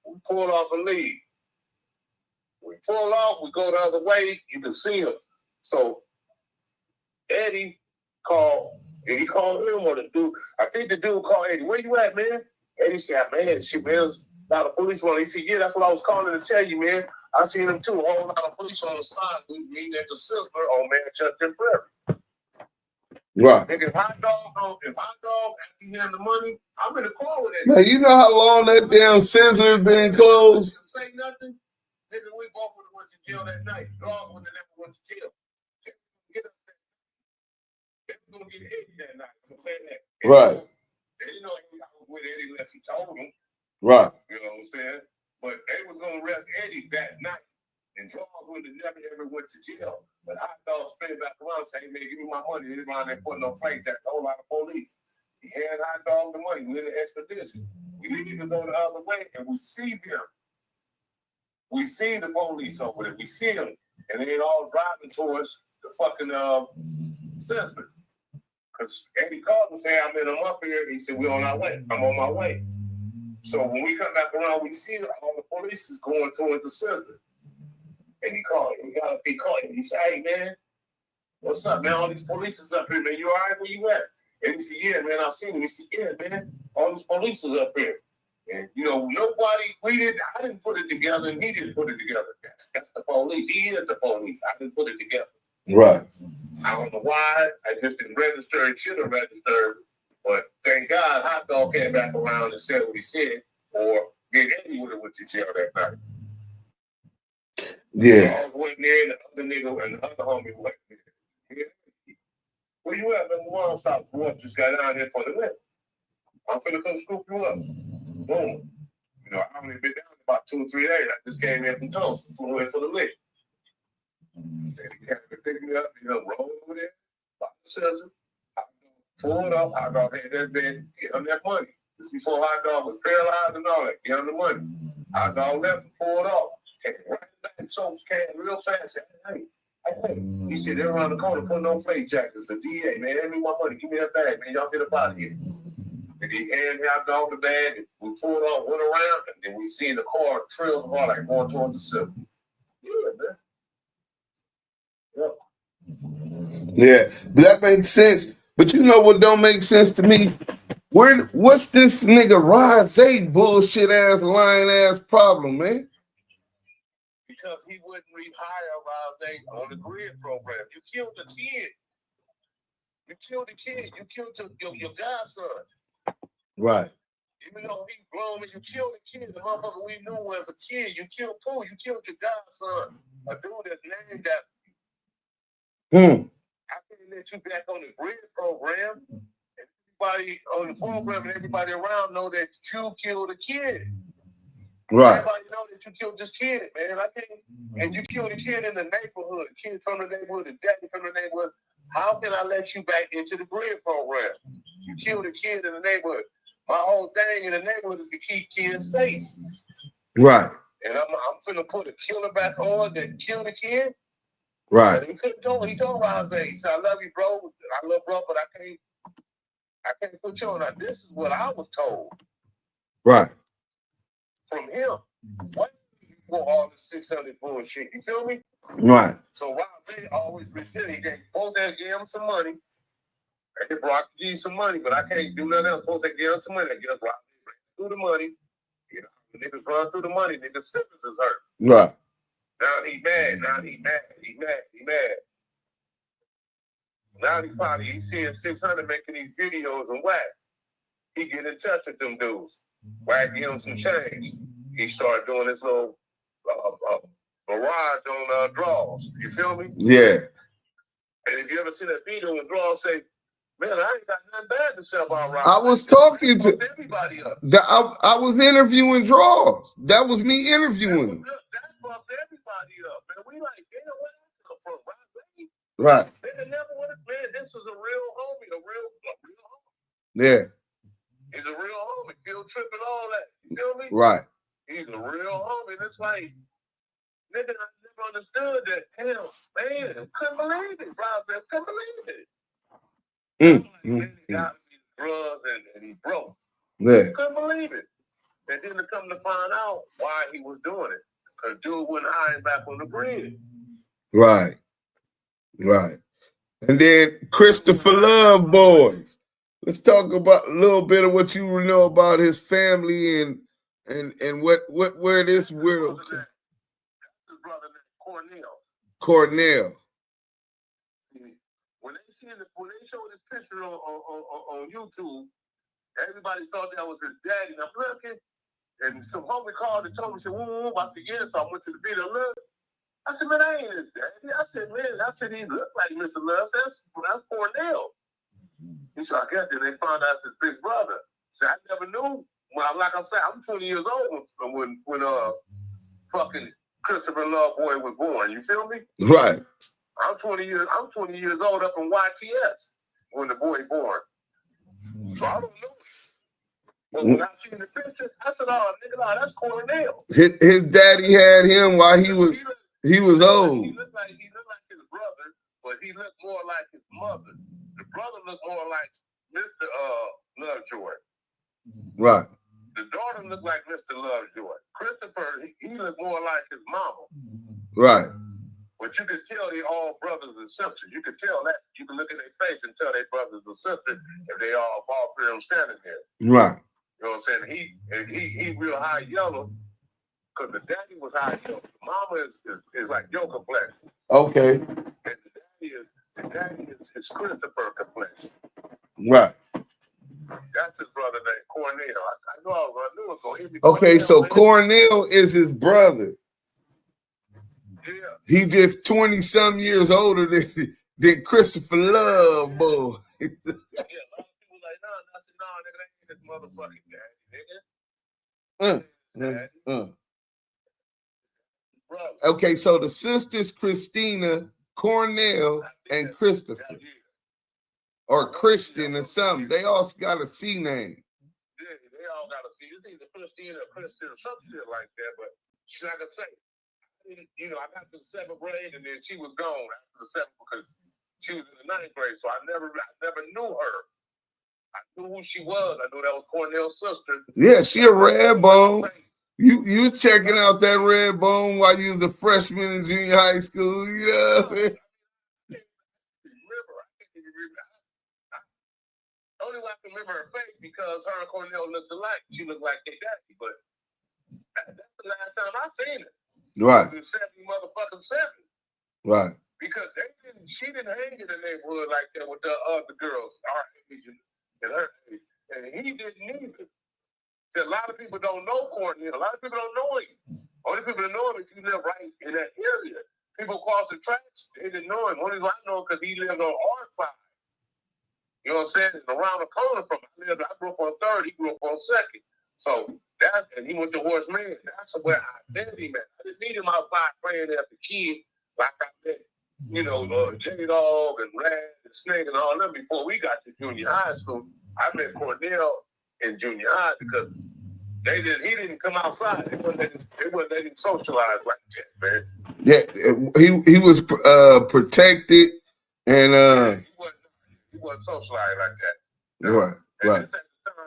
We pull off and leave. We pull off, we go the other way, you can see him. So Eddie called, did he call him or the dude? I think the dude called Eddie, where you at, man? Eddie said, man, shit, man, there's a lot of police on. He said, yeah, that's what I was calling to tell you, man. I seen them too, a whole lot of police on the side. We was meeting at the Sizzler on Manchester Prairie. Right. If Hot Dog, after he had the money, I'm in the car with Eddie. Man, you know how long that damn Sizzler been closed? Say nothing. Nigga, we both would have went to jail that night. Dog would have never went to jail. Get up there. They was going to get Eddie that night. I'm saying that. Right. They didn't know he was with Eddie unless he told them. Right. You know what I'm saying? But they was going to arrest Eddie that night. And Dog would have never ever went to jail. But Hot Dog spin back around saying, man, give me my money. They around there putting on flak jackets, a whole lot of police. He had Hot Dog the money. We in the expedition. We leave to go the other way and we see them. We see the police over there. We see them. And they all driving towards the fucking Sizzler. Because Eddie called and said, I'm up here. He said, we're on our way. I'm on my way. So when we come back around, we see all the police is going towards the Sizzler. And he called him. He called him. He said, hey, man, what's up, man? All these police is up here, man. You all right? Where you at? And he said, yeah, man, I seen him. He said, yeah, man, all these police is up here. And, you know, I didn't put it together, and he didn't put it together. That's the police. He is the police. I didn't put it together. Right. I don't know why. I just didn't register. It should have registered. But thank God, Hot Dog came back around and said what he said, or Eddie would have went to jail that night. Yeah. I went there, and the other nigga and the other homie went there. Yeah. Where you at, man? One stop. Boy, just got down here for the lift. I'm finna come scoop you up. Boom. You know, I only been down about 2 or 3 days. I just came in from Tulsa, flew in for the lift. And he had to pick me up, you know, roll over there, by the scissor. Pull it up, Hot Dog had that bed, get him that money. Just before Hot Dog was paralyzed and all that, get him the money. Hot Dog left and pulled off. And right back, so came real fast. Said, hey. He said, they're around the corner, putting on flake jackets. The DA, man, hand me my money. Give me that bag, man. Y'all get up out of here. And he handed Hot Dog the bag. And we pulled off, went around, and then we seen the car, trails of all like going towards the city. Yeah, man. Yeah, but that makes sense. But you know what don't make sense to me? What's this nigga Rod bullshit ass, lying ass problem, man? Because he wouldn't rehire Rod on the grid program. You killed the kid. You killed the kid. You killed your godson. Right. Even though he's grown, you killed the kid. The motherfucker we knew was a kid. You killed Pooh. You killed your godson. A dude that's named after. I can't let you back on the grid program. Everybody on the program and everybody around know that you killed a kid. Right. Everybody know that you killed this kid, man. I can't. And you killed a kid in the neighborhood. A kid from the neighborhood, a daddy from the neighborhood. How can I let you back into the grid program? You killed a kid in the neighborhood. My whole thing in the neighborhood is to keep kids safe. Right. And I'm finna put a killer back on that killed a kid. Right. And he told Rose, he said, I love you, bro. I love bro, but I can't put you on. Now, this is what I was told. Right. From him. What for all the 600 bullshit? You feel me? Right. So Rose always presented. He supposed to give him some money. I can Brock give you some money, but I can't do nothing else. Supposed to give him some money. I guess Rock through the money. You know, niggas run through the money. Niggas' symptoms is hurt. Right. Now he mad. Now he's seeing 600 making these videos and whack. He get in touch with them dudes. Whack give him some change. He started doing this little barrage on draws. You feel me? Yeah. And if you ever see that video when draws say, man, I ain't got nothing bad to say about Rob. I was talking to everybody up. I was interviewing draws. That was me interviewing him. That bumped everybody up, man. We like, damn, where that come from, Rob? Right. They never would have, man, this is a real homie, a real homie. Yeah. He's a real homie. Field trip and all that. You feel me? Right. He's a real homie. And it's like, nigga, I never understood that. Damn, man, couldn't believe it. Rob said, couldn't believe it. Man, he got me drugs and he broke. Yeah. Couldn't believe it. And then to come to find out why he was doing it. Because dude wouldn't hire him back on the grid. Right. Right. And then Christopher Love Boys. Let's talk about a little bit of what you know about his family and where this weirdo. That's his brother named Cornell. When they showed this picture on YouTube, everybody thought that was his daddy. And I'm looking, and some homie called and told me, said, whoa. I said, yeah. So I went to the video, look. I said, man, that ain't his daddy. I said, he looked like Mr. Love. That's Cornell. He said, I guess then they found out it's his big brother. So I never knew. Well, like I said, I'm 20 years old when fucking Christopher Love Boy was born. You feel me? Right. I'm 20 years old up in YTS when the boy born. So I don't know. But when I seen the picture, I said, oh, nigga, that's Cornell. His daddy had him while he was old. He looked like his brother, but he looked more like his mother. The brother looked more like Mr. Lovejoy. Right. The daughter looked like Mr. Lovejoy. Christopher, he looked more like his mama. Right. But But you could tell they all brothers and sisters. You could tell that. You can look at their face and tell they brothers and sisters if they all three of them standing there. Right. You know what I'm saying? He real high yellow because the daddy was high yellow. The mama is like your complexion. Okay. And the daddy is Christopher complexion. Right. That's his brother named Cornell. I knew it was going to hit me. Okay, so Cornell is his brother. Yeah. He just 20-some years older than Christopher Love, boy. Yeah, a lot of people like, no, I said, no, nigga, that ain't his motherfucking daddy, nigga. Okay, so the sisters Christina, Cornell, and Christopher. Or Christian or something. They all got a C name. Yeah, they all got a C. It's either Christina or Christian or some shit like that, but she's not gonna say. You know, I got to the 7th grade and then she was gone after the 7th because she was in the 9th grade, so I never knew her. I knew who she was. I knew that was Cornell's sister. Yeah, she a red bone. You checking out that red bone while you was a freshman in junior high school, you know what I'm saying? I can't even remember. Only way I can remember her face because her and Cornell looked alike. She looked like their daddy, but that's the last time I seen her. Right. It was 70 motherfucking 7. Right. Because she didn't hang in the neighborhood like that with the other girls, our age and her age. And he didn't either. See, a lot of people don't know Cornell. A lot of people don't know him. Only people that know him if you live right in that area. People cross the tracks, they didn't know him. Only I know because he lived on our side. You know what I'm saying? And around the corner from him. I grew up on 3rd, he grew up on 2nd. So and he went to Horse Man. That's where I met him at. I didn't meet him outside playing as a kid like I met, you know, J-Dog and Rad and Snake and all them before we got to junior high school. I met Cornell in junior high because he didn't come outside. They wouldn't let him socialize like that, man. Yeah, he was protected and he wasn't socialized like that. Right, right.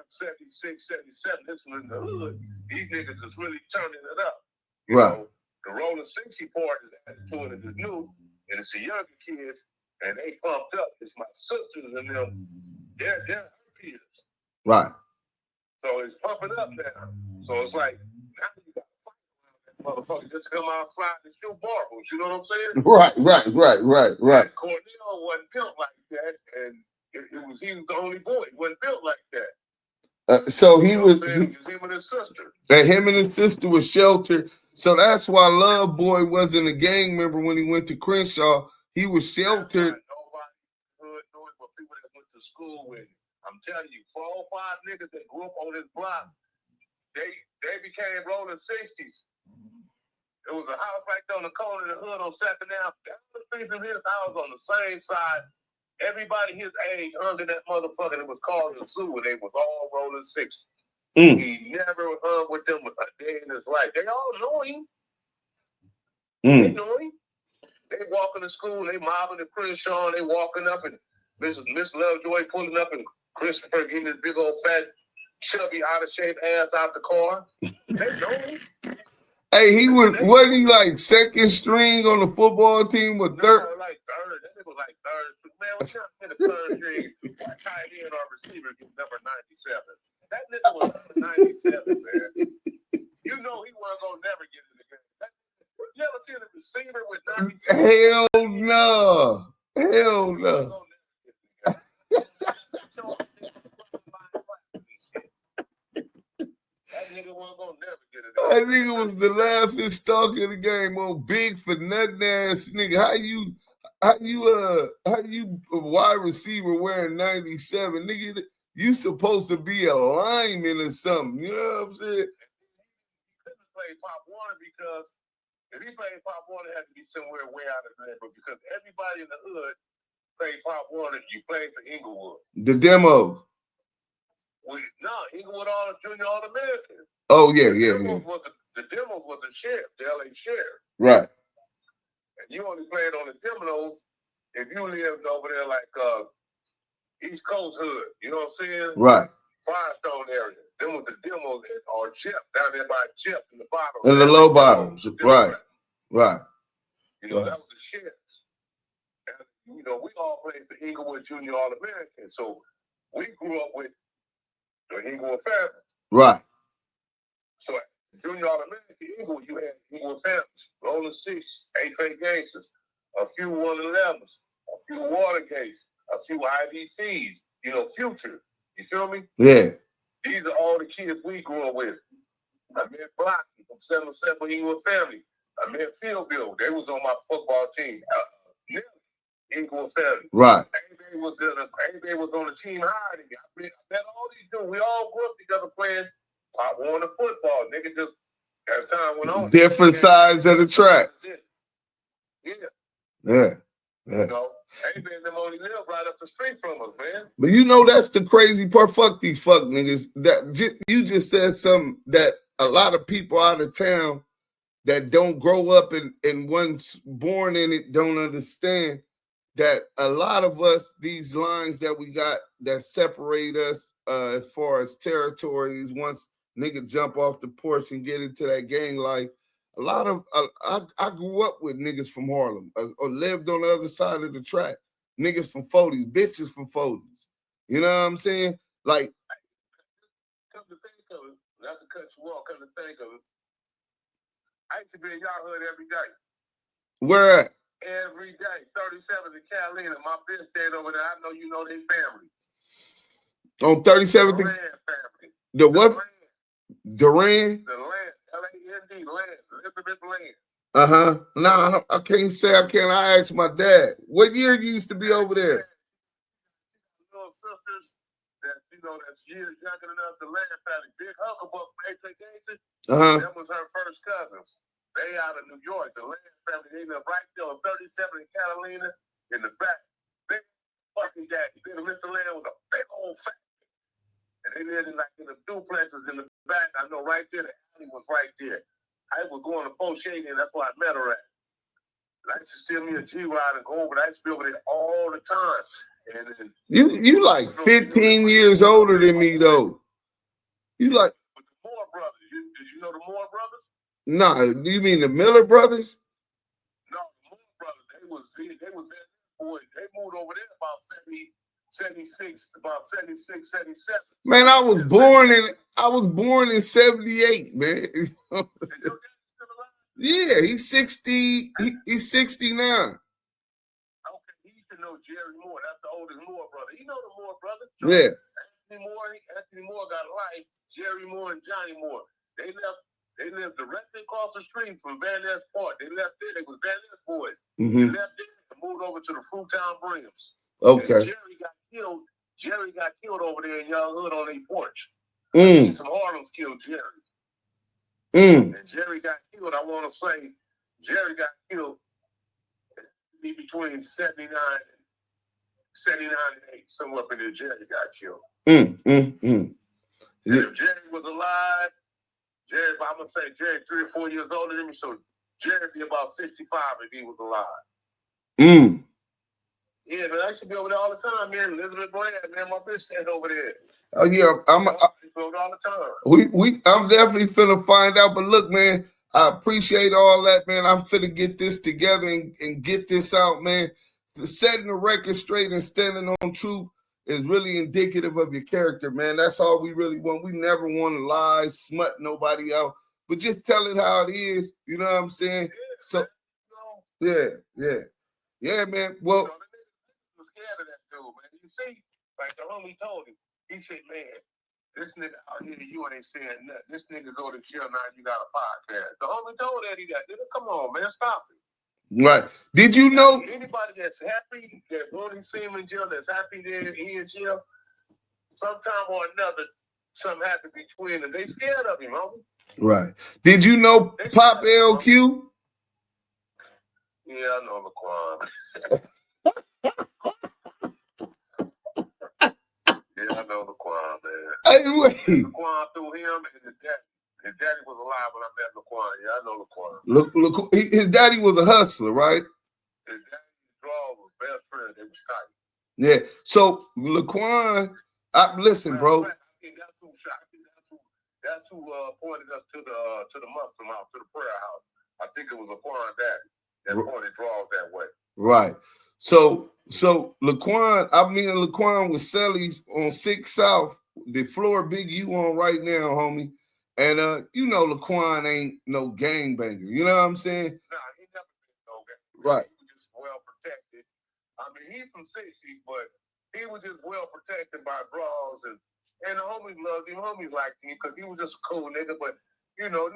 76, 77, this was in the hood. These niggas is really turning it up. You right. know, the Rollin 60 part is attitude is new, and it's the younger kids, and they pumped up. It's my sisters and them. They're her peers. Right. So it's pumping up now. So it's like, now you got to fight around that motherfucker. Just come outside and shoot marbles. You know what I'm saying? Right. Cornell wasn't built like that, and he was the only boy. He wasn't built like that. So he was him and his sister. And him and his sister was sheltered. So that's why Love Boy wasn't a gang member when he went to Crenshaw. He was sheltered. Nobody knew it but people that went to school with him. I'm telling you, 4 or 5 niggas that grew up on this block, they became Rollin 60's. It was a house right there on the corner of the hood on 2nd Ave. Down the street from his house on the same side. Everybody his age under that motherfucker that was called the zoo, and they was all Rollin 60. He never hung with them a day in his life. They all know him. They know him. They walking to school, they mobbing the Crenshaw, they walking up, and Miss Lovejoy pulling up, and Christopher getting his big old fat, chubby, out of shape ass out the car. They know him. Hey, wasn't he like 2nd string on the football team with 3rd? No, like 3rd. That nigga was like 3rd. Man, what's not in the 3rd string? Tight end or receiver get number 97. That nigga was number 97, man. You know he wasn't gonna never get in the game. You ever seen a receiver with 97? Hell no. Hell no. That nigga was the laughing stock of the game. Oh, big for nothing ass nigga. How you a wide receiver wearing 97? Nigga, you supposed to be a lineman or something. You know what I'm saying? He couldn't play Pop Warner because if he played Pop Warner, it had to be somewhere way out of the neighborhood because everybody in the hood played Pop Warner. You played for Inglewood. The demos. Inglewood Junior All-American. Oh, yeah. The demos was the sheriff, the LA sheriff. Right. And you only played on the demos if you lived over there like East Coast hood. You know what I'm saying? Right. Firestone area. Them was the demos or Chip down there by Chip in the bottom. In the low bottoms. Right. You know, that was the shits. And, you know, we all played for Inglewood Junior All-American. So we grew up with the Inglewood family. Right. So Junior All-American Inglewood, you had Inglewood families, Rollin 6, 8 gangsters, a few 111s, a few Watergates, a few IBCs, you know, Future. You feel me? Yeah. These are all the kids we grew up with. I met Blocky from 707 Inglewood family. I met Fieldville. They was on my football team. Inglewood family. Right. A-Bay was on the team higher than me. I met all these dudes. We all grew up together playing Pop Warner football. Nigga, just as time went on. Different sides of the track. Yeah. Yeah. Yeah. You know, A-Bay and them only live right up the street from us, man. But you know that's the crazy part. Fuck these fuck niggas. You just said something that a lot of people out of town that don't grow up and once born in it don't understand that a lot of us, these lines that we got that separate us as far as territories, once niggas jump off the porch and get into that gang life, a lot of, I grew up with niggas from Harlem or lived on the other side of the track. Niggas from 40s, bitches from 40s. You know what I'm saying? Like, come to think of it, not to cut you off, come to think of it, I used to be in y'all hood every day. Where at? Every day. 37th in Catalina. My bitch stayed over there. I know you know their family. On 37th? The Land family. The what? Duran? The Land. L-A-N-D. Land. Elizabeth Land. Uh-huh. No, I can't say I can't. I asked my dad. What year you used to be over there? Little sisters that, you know, that's years younger than us, the Land family. Big Hucklebuck from accusations. Uh-huh. That was her first cousins. They out of New York. The Land family, they live right there on 37 in Catalina in the back. Big fucking daddy. Mr. Land was a big old fat. And they lived in the duplexes in the back. I know right there, the alley was right there. I was going to Fauché and that's where I met her at. And I used to steal me a G-Ride and go over there. I used to be over there all the time. And you like 15 years older than me, though. You like... With the Moore brothers. Did you know the Moore brothers? No, do you mean the Miller brothers? No, the Moore brothers. They was there, boys. They moved over there about 76, 77. Man, I was born in 78, man. Yeah, he's 60. He's 69. Okay, he used to know Jerry Moore. That's the oldest Moore brother. You know the Moore brother? Yeah. Anthony Moore got a life. Jerry Moore and Johnny Moore. They lived directly across the street from Van Ness Park. They left there. They was Van Ness boys. Mm-hmm. They left there and moved over to the Fruitown Brims. Okay. And Jerry got killed over there in y'all hood on their porch. Some Harlems killed Jerry. And Jerry got killed. I want to say Jerry got killed between 79 and 8. Somewhere up in there, Jerry got killed. And if Jerry was alive, I'm going to say Jerry 3 or 4 years older than me, so Jerry would be about 65 if he was alive. Yeah, man, I used to be over there all the time, man. Elizabeth Bland, man, my bitch stayed over there. Oh yeah, I'm over all the time. I'm definitely finna find out. But look, man, I appreciate all that, man. I'm finna get this together and get this out, man. Setting the record straight and standing on truth is really indicative of your character, man. That's all we really want. We never want to lie, smut nobody out, but just tell it how it is. You know what I'm saying? So, yeah, man. Well, I was scared of that dude, man. You see, like the homie told him, he said, man, this nigga out here, you ain't saying nothing. This nigga go to jail now, you got a podcast. The homie told Eddie that, nigga, come on, man, stop it. Right. Did you know anybody that's happy that Rollin see him in jail, that's happy that he in jail, sometime or another, something happened between them. They scared of him, homie. Right. Did you know Pop LQ? Yeah, I know Laquan. Yeah, I know Laquan, man. Hey, wait. Laquan through him and his daddy. His daddy was alive when I met Laquan. Yeah, I know Laquan. Look, his daddy was a hustler, right? His daddy's draw was best friend. They was tight. Yeah. So Laquan, listen, bro. I think that's who pointed us to the Muslim house, to the prayer house. I think it was Laquan daddy. that pointed draws that way. Right. So Laquan, Laquan with Selly's on 6 South, the floor Big U on right now, homie. And you know Laquan ain't no gangbanger. You know what I'm saying? Nah, he never been no gangbanger. Right. He was just well protected. I mean, he's from 60's, but he was just well protected by draws, and the homies loved him. Homies liked him because he was just a cool nigga. But you know,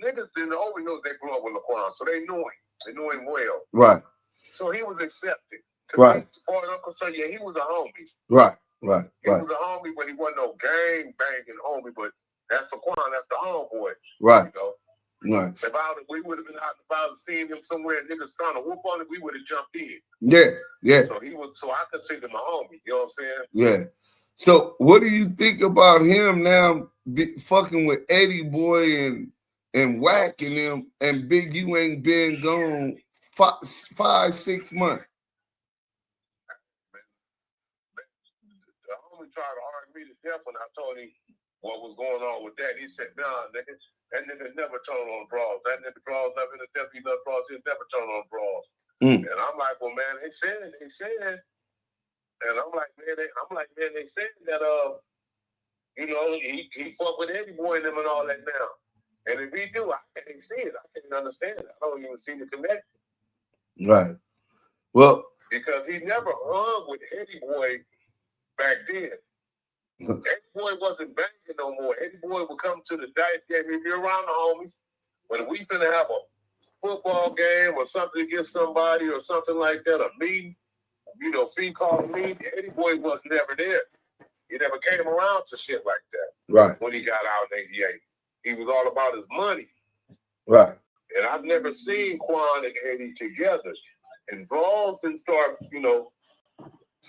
niggas didn't always know they grew up with Laquan, so they knew him. They knew him well. Right. So he was accepted. Right. Me, for Uncle Son, yeah, he was a homie. Right. He was a homie, but he wasn't no gang banging homie. But that's Laquan, that's the homeboy. Right. You know? Right. If we would have been out and about and seen him somewhere and niggas trying to whoop on it, we would have jumped in. Yeah. So I consider him a homie. You know what I'm saying? Yeah. So what do you think about him now fucking with Eddieboy and whacking him, and Big U ain't been gone 5-6 months? The homie tried to argue me to death when I told him what was going on with that. He said, nah, nigga, that nigga never turned on draws. That nigga draws up in the death, he love draws, he'll never turn on draws. And I'm like, well, man, they said. And I'm like, man, they said that, you know, he fuck with Eddieboy and them and all that now. And if he do, I can't see it. I can't understand it. I don't even see the connection. Right. Well, because he never hung with Eddieboy back then. Eddieboy wasn't banging no more. Eddieboy would come to the dice game. If you're around the homies, when we finna have a football game or something against somebody or something like that, a meeting, you know, fee call meeting, Eddieboy was never there. He never came around to shit like that. Right. When he got out in 88. He was all about his money. Right. And I've never seen Quan and Eddie together. And Draws didn't start, you know,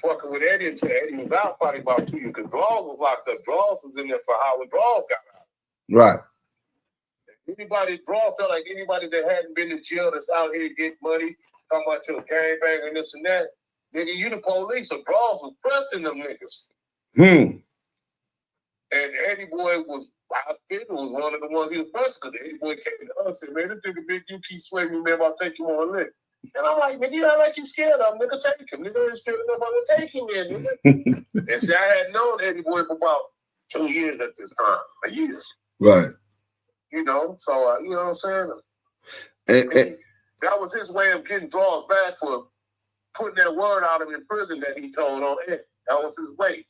fucking with Eddie until Eddie was out probably about 2 years. Because Draws was locked up. Draws was in there for how when Draws got out. Right. Draws felt like anybody that hadn't been to jail that's out here getting money, talking about your gangbang and this and that, nigga, you the police. So Draws was pressing them niggas. And Eddieboy was, I think it was one of the ones he was pressing, because Eddieboy came to us and said, man, this nigga Big, you keep swaying me, man, I'll take you on a lick. And I'm like, nigga, you not like you scared of him, nigga, take him. Nigga ain't scared of nobody, take him in, nigga. And see, I had known Eddieboy for about 2 years at this time, a year. Right. You know, so, you know what I'm saying? And that was his way of getting Draws back for putting that word out of him in prison that he told on Ed. That was his way.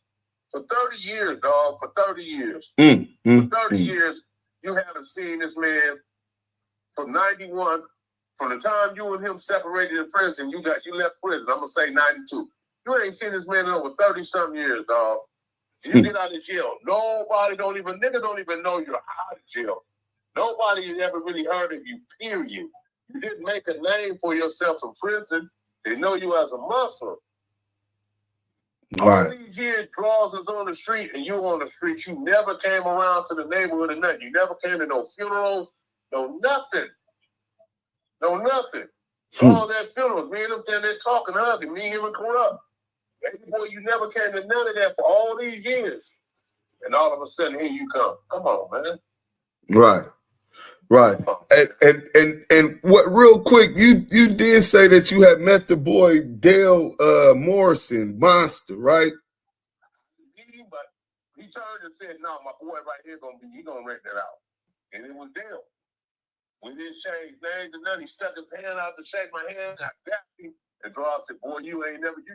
For 30 years, dog, for 30 years. For 30 years, you haven't seen this man from 91, from the time you and him separated in prison, you left prison, I'm going to say 92. You ain't seen this man in over 30-something years, dog. You get out of jail. Niggas don't even know you're out of jail. Nobody has ever really heard of you, period. You didn't make a name for yourself in prison. They know you as a Muslim. Right. All these years, Draws is on the street, and you on the street. You never came around to the neighborhood or nothing. You never came to no funerals, no nothing. Draws at funerals. Me and him standing there talking, hugging. Me, him, and Corrupt. Boy, you never came to none of that for all these years. And all of a sudden, here you come. Come on, man. Right. And what real quick, you did say that you had met the boy Dale Morrison, Monster, right? But he turned and said, no, my boy right here he gonna rent that out. And it was Dale. We didn't change names and nothing. He stuck his hand out to shake my hand. I dapped him. And Draws said, boy, you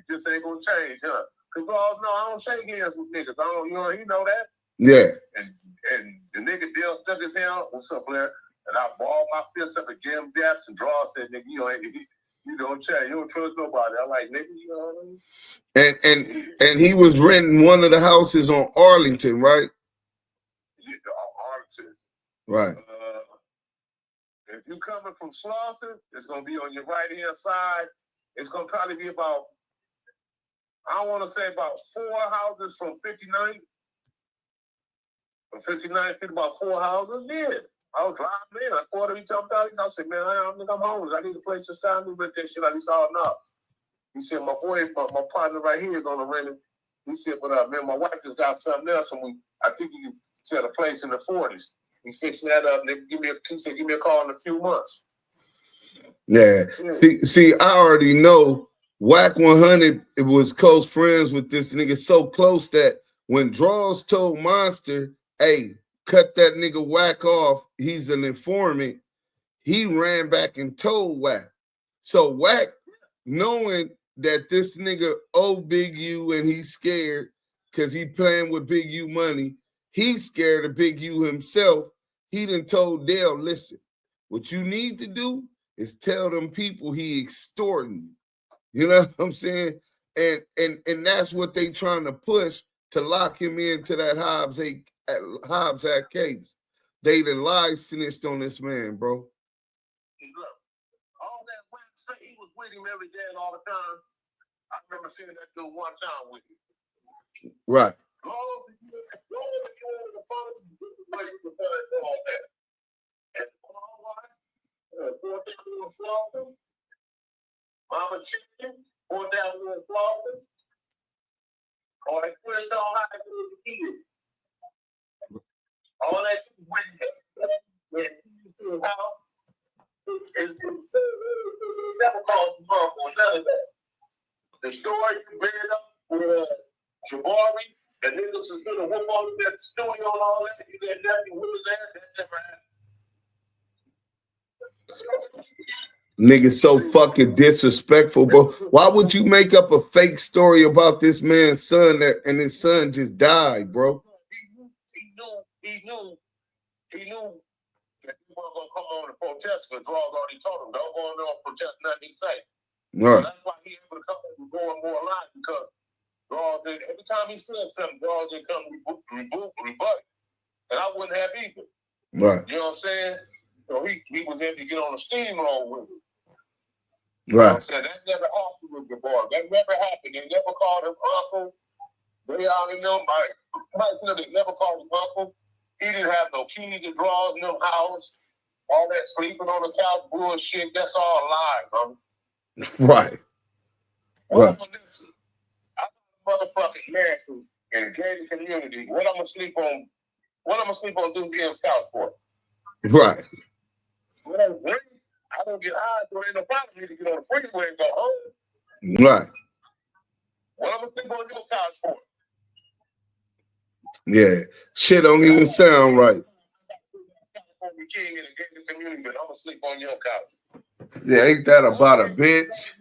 just ain't gonna change, huh? Because Draws, no, I don't shake hands with niggas. You know that? Yeah. And the nigga Dale stuck his hand out. What's up, Blair? And I balled my fist up and gave him daps, and Draws said, nigga, you don't change. You don't trust nobody. I'm like, nigga, you know what I mean? And he was renting one of the houses on Arlington, right? Yeah, Arlington. Right. If you're coming from Slauson, it's going to be on your right-hand side. It's going to probably be about, I want to say about 4 houses from 59. From 59 feet, about 4 houses. Yeah. I was driving in. I called him. He jumped out. I said, man, I think I'm homeless. I need a place to stay. I need to rent that shit out. He said, oh, no. He said, my partner right here is going to rent it. He said, but man, my wife just got something else, and I think you can set a place in the 40s. We fixing that up. He said, give me a call in a few months. Yeah. See, I already know Whack 100 it was close friends with this nigga, so close that when Draws told Monster, hey, cut that nigga Whack off, he's an informant, he ran back and told Whack. So Whack, knowing that this nigga owe Big U and he's scared because he playing with Big U money, he's scared of Big U himself. He done told Dale, listen, what you need to do is tell them people he extorting you. You know what I'm saying? And that's what they trying to push to lock him into that Hobbs Act case. They the lie snitched on this man, bro. Look, all that Whack say he was with him every day and all the time. I remember seeing that dude one time with him. Right. Mama chicken, going down with flossing, or they put it on how to do the kids. All that when you house is never called the mom or none of that. The story you read up with Jabari, and niggas is gonna whoop on him at the studio and all that. You got nothing who was there, that never happened. Niggas so fucking disrespectful, bro. Why would you make up a fake story about this man's son and his son just died, bro? He knew that he wasn't gonna come on and protest because Draws already told him, don't go on there and protest nothing he say. Right. So that's why he able to come and go on more line because Draws did every time he said something, Draws did come rebut, and I wouldn't have either. Right. You know what I'm saying? So he was able to get on a steamroll with it. Right. You know what I'm saying? That never happened with the boy. That never happened. They never called him uncle. They already know they never called him uncle. He didn't have no keys to Draws, no house. All that sleeping on the couch bullshit, that's all lies, huh? Right. Right. I'm motherfucking Manson in the gated community. What I'm gonna sleep on Duse M's couch for? Right. I don't get high, so ain't no problem for me to get on the freeway and go home. Right. What I'm gonna sleep on your couch for? Yeah. Shit don't even sound right. King in the gated community, but I'm gonna sleep on your couch. Yeah, ain't that about a bitch?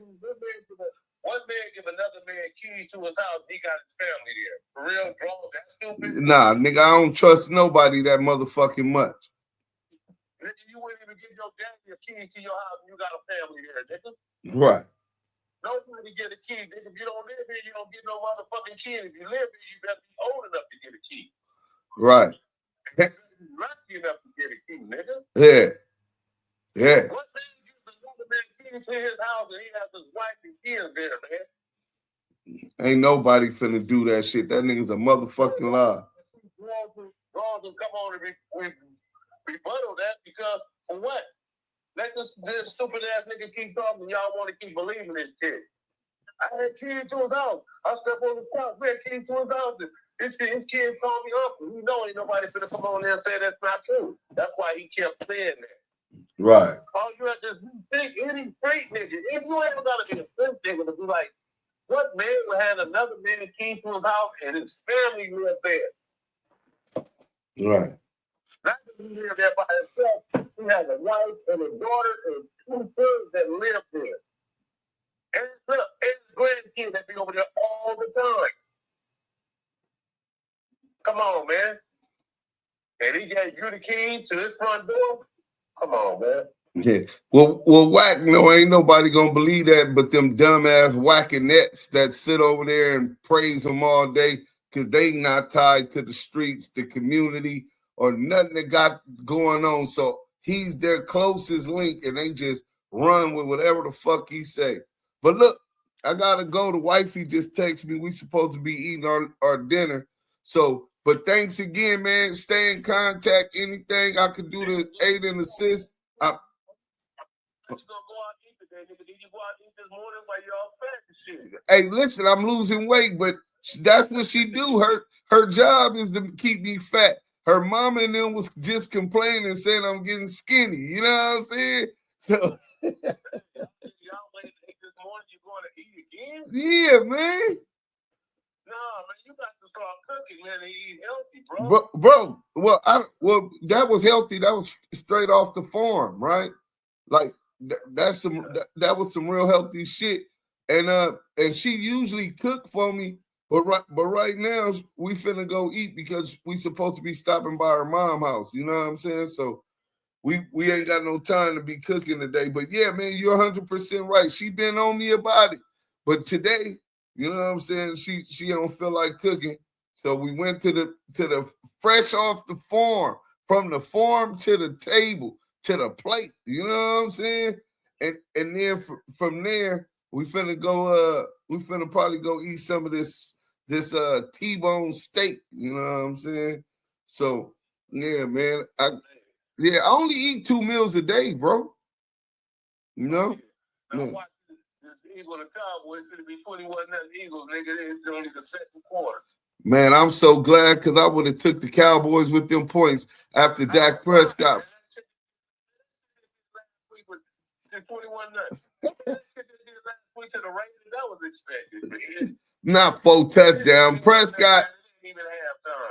One man give another man keys to his house, he got his family there. For real, Draws, that stupid? Nah, nigga, I don't trust nobody that motherfucking much. Nigga, you wouldn't even give your daddy a key to your house and you got a family there, nigga. Right. Nobody get a key, nigga. If you don't live here, you don't get no motherfucking key. And if you live here, you better be old enough to get a key. Right. Lucky enough to get a key, nigga. Yeah. Yeah. What man gives another man key to his house and he has his wife and kids there, man? Ain't nobody finna do that shit. That nigga's a motherfucking lie. Draws will come on and rebuttal that because for what? Let this stupid ass nigga keep talking. Y'all want to keep believing this shit. I had kids to his house. I stepped on the couch. We had kids to his house. His kids called me uncle. You know ain't nobody finna come on there and say that's not true. That's why he kept saying that. Right. All you have to think any straight nigga. If you ever gotta be a straight nigga to be like, what man would have another man key to his house and his family lived there? Right. Not that he lived there by himself. He has a wife and a daughter and 2 sons that live there. And look, and his grandkids that be over there all the time. Come on, man. And he gave you the keys to his front door? Come on, man. Yeah. Well, Whack, no, ain't nobody gonna believe that but them dumbass whackinettes that sit over there and praise him all day because they not tied to the streets, the community, or nothing that got going on. So he's their closest link and they just run with whatever the fuck he say. But look, I gotta go. The wifey just texted me. We supposed to be eating our dinner. So, but thanks again, man. Stay in contact. Anything I could do to aid and assist. What you gonna go out and eat today, nigga? Did you go out and eat this morning while you all fat and shit? Hey, listen, I'm losing weight, but that's what she do. Her job is to keep me fat. Her mama and them was just complaining, saying I'm getting skinny. You know what I'm saying? So y'all wait this morning. You going to eat again? yeah, man. Nah, man, you got to start cooking, man, and eat healthy, bro. Bro, well, that was healthy. That was straight off the farm, right? Like that was some real healthy shit. And she usually cook for me, but right now we finna go eat because we supposed to be stopping by her mom's house. You know what I'm saying? So we ain't got no time to be cooking today. But yeah, man, you're 100% right. She been on me about it, but today, you know what I'm saying? She don't feel like cooking, so we went to the fresh off the farm, from the farm to the table to the plate. You know what I'm saying? And then from there we finna go. We finna probably go eat some of this T-bone steak. You know what I'm saying? So yeah, man. I only eat 2 meals a day, bro. You know? Now watch this Eagle and Cowboys. It's gonna be 21 Eagles, nigga. It's only the second quarter. Man, I'm so glad because I would have took the Cowboys with them points after Dak Prescott. 21-0. That was expected. Not 4 touchdowns. Prescott.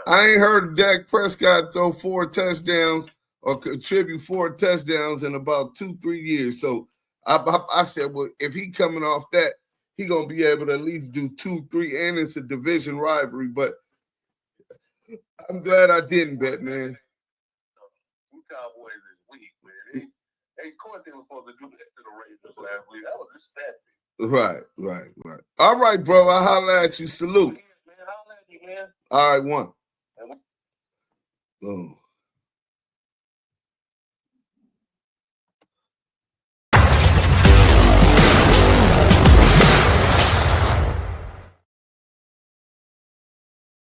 I ain't heard Dak Prescott throw 4 touchdowns or contribute 4 touchdowns in about 2-3 years. So I said, well, if he coming off that, he gonna be able to at least do 2-3, and it's a division rivalry. But I'm glad I didn't bet, man. Cowboys is weak, man. Of course they were supposed to do that to the Raiders last week. That was expected. Right. All right, bro. I'll holler at you. Salute. Man, holler at you, man. All right, one. Oh.